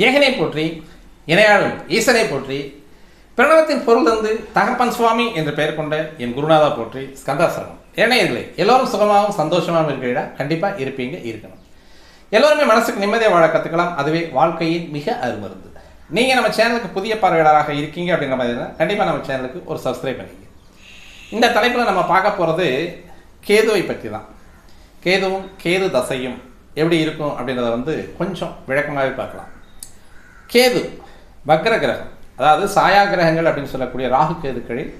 ஏகனை போற்றி இணையாளும் ஈசனை போற்றி பிரணவத்தின் பொருள் வந்து தகப்பன் சுவாமி என்று பெயர் கொண்ட என் குருநாதா போற்றி ஸ்கந்தாசிரமம். இணையர்களே, எல்லோரும் சுகமாகவும் சந்தோஷமாகவும் இருக்கிறீடா? கண்டிப்பாக இருப்பீங்க, இருக்கணும். எல்லோருமே மனசுக்கு நிம்மதியாக வாழ கற்றுக்கலாம். அதுவே வாழ்க்கையின் மிக அருமருந்து. நீங்கள் நம்ம சேனலுக்கு புதிய பார்வையாளராக இருக்கீங்க அப்படின்ற மாதிரி கண்டிப்பாக நம்ம சேனலுக்கு ஒரு சப்ஸ்கிரைப் பண்ணிங்க. இந்த தலைப்பில் நம்ம பார்க்க போகிறது கேதுவை பற்றி தான். கேதுவும் கேது தசையும் எப்படி இருக்கும் அப்படின்றத வந்து கொஞ்சம் விளக்கமாகவே பார்க்கலாம். கேது வக்ர கிரகம், அதாவது சாயா கிரகங்கள் அப்படின்னு சொல்லக்கூடிய ராகு கேதுக்களில்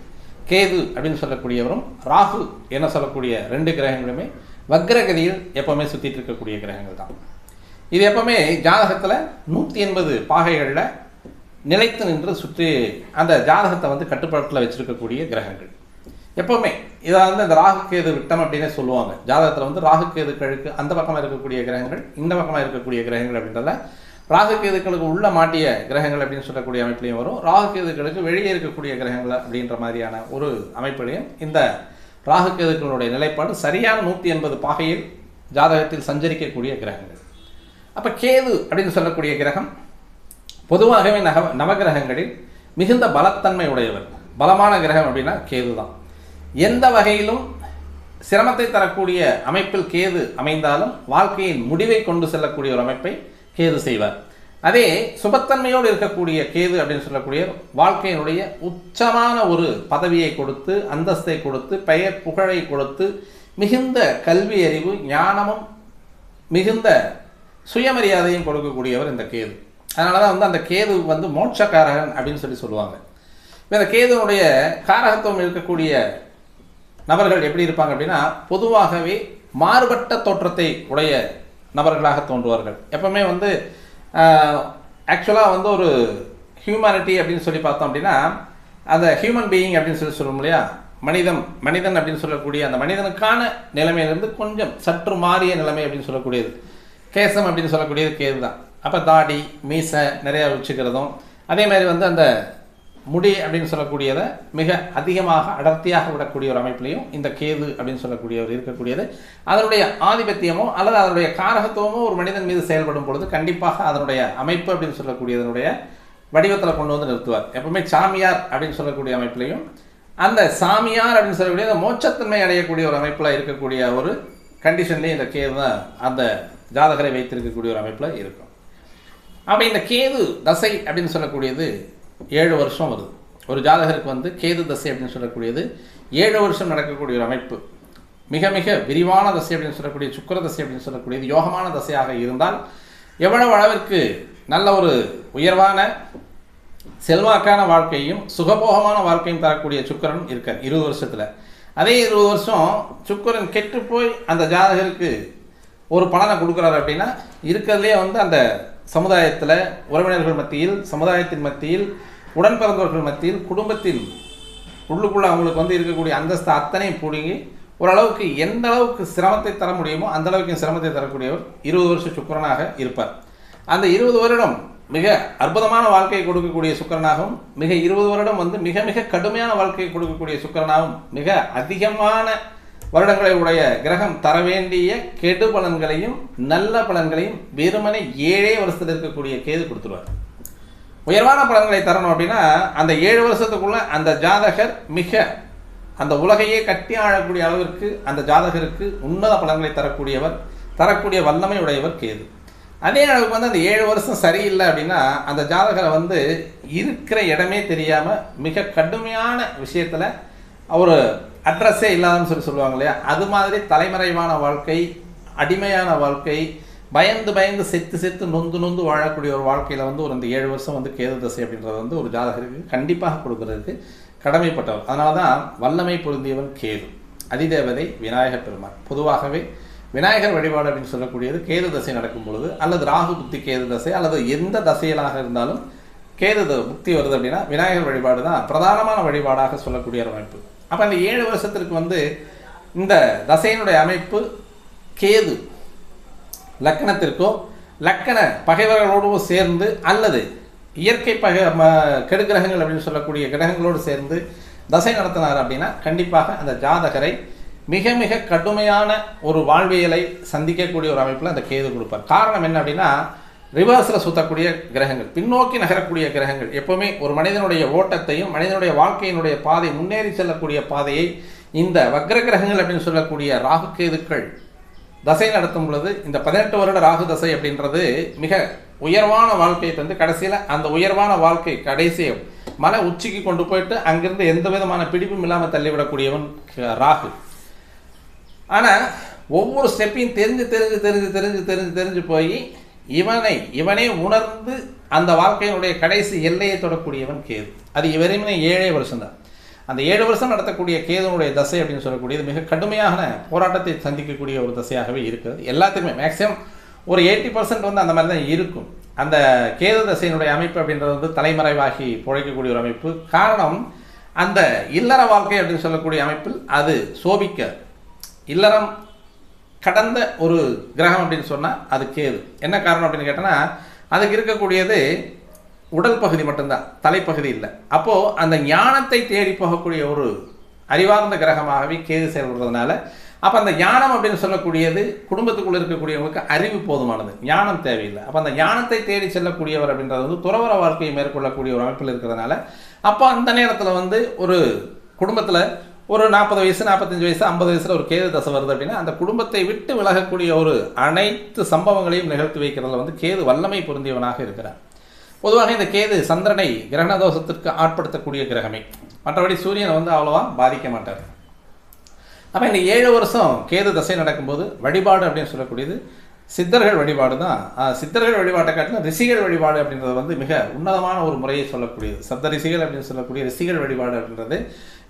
கேது அப்படின்னு சொல்லக்கூடியவரும் ராகு என்ன சொல்லக்கூடிய ரெண்டு கிரகங்களுமே வக்ரகதியில் எப்போவுமே சுற்றிட்டு இருக்கக்கூடிய கிரகங்கள் தான். இது எப்போவுமே ஜாதகத்தில் 180 பாகைகளில் நிலைத்து நின்று சுற்றி அந்த ஜாதகத்தை வந்து கட்டுப்பாட்டில் வச்சுருக்கக்கூடிய கிரகங்கள். எப்போவுமே இதை வந்து இந்த ராகு கேது விட்டம் அப்படின்னே சொல்லுவாங்க. ஜாதகத்தில் வந்து ராகு கேதுக்களுக்கு அந்த பக்கமாக இருக்கக்கூடிய கிரகங்கள், இந்த பக்கமாக இருக்கக்கூடிய கிரகங்கள் அப்படின்றத ராகு கேதுக்களுக்கு உள்ள மாட்டிய கிரகங்கள் அப்படின்னு சொல்லக்கூடிய அமைப்புலையும் வரும், ராகு கேதுக்களுக்கு வெளியே இருக்கக்கூடிய கிரகங்கள் அப்படின்ற மாதிரியான ஒரு அமைப்புலையும் இந்த ராகு கேதுக்களுடைய நிலைப்பாடு சரியான 180 பாகையில் ஜாதகத்தில் சஞ்சரிக்கக்கூடிய கிரகங்கள். அப்போ கேது அப்படின்னு சொல்லக்கூடிய கிரகம் பொதுவாகவே நவகிரகங்களில் மிகுந்த பலத்தன்மை உடையவர். பலமான கிரகம் அப்படின்னா கேது தான். எந்த வகையிலும் சிரமத்தை தரக்கூடிய அமைப்பில் கேது அமைந்தாலும் வாழ்க்கையின் முடிவை கொண்டு செல்லக்கூடிய ஒரு அமைப்பை கேது செய்வார். அதே சுபத்தன்மையோடு இருக்கக்கூடிய கேது அப்படின்னு சொல்லக்கூடிய வாழ்க்கையினுடைய உச்சமான ஒரு பதவியை கொடுத்து, அந்தஸ்தை கொடுத்து, பெயர் புகழை கொடுத்து, மிகுந்த கல்வி அறிவு ஞானமும் மிகுந்த சுயமரியாதையும் கொடுக்கக்கூடியவர் இந்த கேது. அதனால தான் வந்து அந்த கேது வந்து மோட்சக்காரகன் அப்படின்னு சொல்லுவாங்க. இந்த கேதுனுடைய காரகத்துவம் இருக்கக்கூடிய நபர்கள் எப்படி இருப்பாங்க அப்படின்னா, பொதுவாகவே மாறுபட்ட தோற்றத்தை உடைய நபர்களாக தோன்றுவார்கள். எப்பவுமே வந்து ஆக்சுவலாக வந்து ஒரு ஹியூமனிட்டி அப்படின்னு சொல்லி பார்த்தோம் அப்படின்னா, அந்த ஹியூமன் பீயிங் அப்படின்னு சொல்லுவோம் இல்லையா, மனிதன் அப்படின்னு சொல்லக்கூடிய அந்த மனிதனுக்கான நிலைமையிலிருந்து கொஞ்சம் சற்று மாறிய நிலைமை அப்படின்னு சொல்லக்கூடியது கேசம் அப்படின்னு சொல்லக்கூடியது கேது தான். அப்போ தாடி மீசை நிறையா வச்சுக்கிறதும், அதே மாதிரி வந்து அந்த முடி அப்படின்னு சொல்லக்கூடியதை மிக அதிகமாக அடர்த்தியாக விடக்கூடிய ஒரு அமைப்புலையும் இந்த கேது அப்படின்னு சொல்லக்கூடியவர் இருக்கக்கூடியது. அதனுடைய ஆதிபத்தியமோ அல்லது அதனுடைய காரகத்துவமோ ஒரு மனிதன் மீது செயல்படும் பொழுது கண்டிப்பாக அதனுடைய அமைப்பு அப்படின்னு சொல்லக்கூடியதனுடைய வடிவத்தில் கொண்டு வந்து நிறுத்துவார். எப்பவுமே சாமியார் அப்படின்னு சொல்லக்கூடிய அமைப்புலையும் அந்த சாமியார் அப்படின்னு சொல்லக்கூடிய அந்த மோட்சத்தன்மை அடையக்கூடிய ஒரு அமைப்பில் இருக்கக்கூடிய ஒரு கண்டிஷன்லேயும் இந்த கேது தான் அந்த ஜாதகரை வைத்திருக்கக்கூடிய ஒரு அமைப்பில் இருக்கும். அப்போ இந்த கேது தசை அப்படின்னு சொல்லக்கூடியது 7 வருஷம் வருது. ஒரு ஜாதகருக்கு வந்து கேது தசை அப்படின்னு சொல்லக்கூடியது 7 வருஷம் நடக்கக்கூடிய ஒரு அமைப்பு. மிக மிக விரிவான தசை அப்படின்னு சொல்லக்கூடிய சுக்கிர தசை அப்படின்னு சொல்லக்கூடியது யோகமான தசையாக இருந்தால் எவ்வளவு அளவிற்கு நல்ல ஒரு உயர்வான செல்வாக்கான வாழ்க்கையும் சுகபோகமான வாழ்க்கையும் தரக்கூடிய சுக்கிரன் இருக்கார் 20 வருஷத்தில். அதே 20 வருஷம் சுக்கிரன் கெட்டு போய் அந்த ஜாதகருக்கு ஒரு பலனை கொடுக்குறாரு அப்படின்னா, இருக்கிறதுலே வந்து அந்த சமுதாயத்தில் உறவினர்கள் மத்தியில், சமுதாயத்தின் மத்தியில், உடன் பிறந்தவர்கள் மத்தியில், குடும்பத்தில் உள்ளுக்குள்ளே அவங்களுக்கு வந்து இருக்கக்கூடிய அந்தஸ்து அத்தனையும் பிடுங்கி ஓரளவுக்கு எந்த அளவுக்கு சிரமத்தை தர முடியுமோ அந்த அளவுக்கு சிரமத்தை தரக்கூடியவர் 20 வருஷ சுக்கிரனாக இருப்பார். அந்த 20 வருடம் மிக அற்புதமான வாழ்க்கையை கொடுக்கக்கூடிய சுக்கிரனாகவும், மிக 20 வருடம் வந்து மிக மிக கடுமையான வாழ்க்கையை கொடுக்கக்கூடிய சுக்கிரனாகவும், மிக அதிகமான வருடங்களை உடைய கிரகம் தர வேண்டிய கெடு பலன்களையும் நல்ல பலன்களையும் வெறுமனே 7 வருஷத்தில் இருக்கக்கூடிய கேது கொடுத்துருவார். உயர்வான பலன்களை தரணும் அப்படின்னா அந்த 7 வருஷத்துக்குள்ள அந்த ஜாதகர் மிக அந்த உலகையே கட்டி ஆழக்கூடிய அளவிற்கு அந்த ஜாதகருக்கு உன்னத பலன்களை தரக்கூடிய வல்லமை உடையவர் கேது. அதே அளவுக்கு வந்து அந்த 7 வருஷம் சரியில்லை அப்படின்னா அந்த ஜாதகரை வந்து இருக்கிற இடமே தெரியாமல் மிக கடுமையான விஷயத்தில் ஒரு அட்ரஸே இல்லாதன்னு சொல்லுவாங்க இல்லையா, அது மாதிரி தலைமறைவான வாழ்க்கை, அடிமையான வாழ்க்கை, பயந்து செத்து நொந்து வாழக்கூடிய ஒரு வாழ்க்கையில் வந்து ஒரு இந்த 7 வருஷம் வந்து கேது தசை அப்படின்றது வந்து ஒரு ஜாதகருக்கு கண்டிப்பாக கொடுக்கறதுக்கு கடமைப்பட்டவர். அதனால தான் வல்லமை பொருந்தியவன் கேது. அதிதேவதை விநாயகர் பெருமான். பொதுவாகவே விநாயகர் வழிபாடு அப்படின்னு சொல்லக்கூடியது கேது தசை நடக்கும் பொழுது, அல்லது ராகு புத்தி கேது தசை, அல்லது எந்த தசையிலாக இருந்தாலும் கேது புக்தி வருது அப்படின்னா விநாயகர் வழிபாடு தான் பிரதானமான வழிபாடாக சொல்லக்கூடிய ஒரு அமைப்பு. அப்போ அந்த 7 வருஷத்திற்கு வந்து இந்த தசையினுடைய அமைப்பு கேது லக்கணத்திற்கோ லக்கண பகைவர்களோடு சேர்ந்து அல்லது இயற்கை கெடுகிரகங்கள் அப்படின்னு சொல்லக்கூடிய கிரகங்களோடு சேர்ந்து தசை நடத்தினார் அப்படின்னா கண்டிப்பாக அந்த ஜாதகரை மிக மிக கடுமையான ஒரு வாழ்வியலை சந்திக்கக்கூடிய ஒரு அமைப்பில் அந்த கேது கொடுப்பார். காரணம் என்ன அப்படின்னா, ரிவர்ஸில் சுற்றக்கூடிய கிரகங்கள், பின்னோக்கி நகரக்கூடிய கிரகங்கள், எப்போவுமே ஒரு மனிதனுடைய ஓட்டத்தையும் மனிதனுடைய வாழ்க்கையினுடைய பாதை, முன்னேறி செல்லக்கூடிய பாதையை இந்த வக்ர கிரகங்கள் அப்படின்னு சொல்லக்கூடிய ராகு கேதுக்கள் தசை நடத்தும் பொழுது, இந்த 18 வருட ராகு தசை அப்படின்றது மிக உயர்வான வாழ்க்கையை தந்து கடைசியில் அந்த உயர்வான வாழ்க்கை கடைசியை மலை உச்சிக்கு கொண்டு போயிட்டு அங்கிருந்து எந்த விதமான பிடிப்பும் இல்லாமல் தள்ளிவிடக்கூடியவன் ராகு. ஆனால் ஒவ்வொரு ஸ்டெப்பையும் தெரிஞ்சு போய் இவனே உணர்ந்து அந்த வாழ்க்கையினுடைய கடைசி எல்லையை தொடக்கூடியவன் கேது. அது இவரையுமே 7 வருஷம்தான். அந்த 7 வருஷம் நடத்தக்கூடிய கேதுனுடைய தசை அப்படின்னு சொல்லக்கூடியது மிக கடுமையான போராட்டத்தை சந்திக்கக்கூடிய ஒரு தசையாகவே இருக்கிறது. எல்லாத்துக்குமே மேக்ஸிமம் ஒரு 80% வந்து அந்த மாதிரி தான் இருக்கும். அந்த கேது தசையினுடைய அமைப்பு அப்படின்றது வந்து தலைமறைவாகி பிழைக்கக்கூடிய ஒரு அமைப்பு. காரணம், அந்த இல்லற வாழ்க்கை அப்படின்னு சொல்லக்கூடிய அமைப்பில் அது சோபிக்க இல்லறம் கடந்த ஒரு கிரகம் அப்படின்னு சொன்னால் அது கேது. என்ன காரணம் அப்படின்னு கேட்டோன்னா, அதுக்கு இருக்கக்கூடியது உடல் பகுதி மட்டும்தான், தலைப்பகுதி இல்லை. அப்போது அந்த ஞானத்தை தேடி போகக்கூடிய ஒரு அறிவார்ந்த கிரகமாகவே கேது செயல்படுறதுனால, அப்போ அந்த ஞானம் அப்படின்னு சொல்லக்கூடியது குடும்பத்துக்குள்ளே இருக்கக்கூடியவங்களுக்கு அறிவு போதுமானது, ஞானம் தேவையில்லை. அப்போ அந்த ஞானத்தை தேடி செல்லக்கூடியவர் அப்படின்றது வந்து துறவர வாழ்க்கையை மேற்கொள்ளக்கூடிய ஒரு அமைப்பில் இருக்கிறதுனால, அப்போ அந்த நேரத்தில் வந்து ஒரு குடும்பத்தில் ஒரு 40 வயசு 45 வயசு 50 வயசில் ஒரு கேது தசை வருது அப்படின்னா, அந்த குடும்பத்தை விட்டு விலகக்கூடிய ஒரு அனைத்து சம்பவங்களையும் நிகழ்த்தி வைக்கிறதுல வந்து கேது வல்லமை பொருந்தியவனாக இருக்கிறார். பொதுவாக இந்த கேது சந்திரனை கிரகண தோஷத்திற்கு ஆட்படுத்தக்கூடிய கிரகமே, மற்றபடி சூரியனை வந்து அவ்வளோவா பாதிக்க மாட்டார். அப்போ இந்த 7 வருஷம் கேது தசை நடக்கும்போது வழிபாடு அப்படின்னு சொல்லக்கூடியது சித்தர்கள் வழிபாடு தான். சித்தர்கள் வழிபாட்டை காட்டிலும் ரிஷிகள் வழிபாடு அப்படின்றது வந்து மிக உன்னதமான ஒரு முறையை சொல்லக்கூடியது. சப்த ரிஷிகள் அப்படின்னு சொல்லக்கூடிய ரிஷிகள் வழிபாடு அப்படின்றது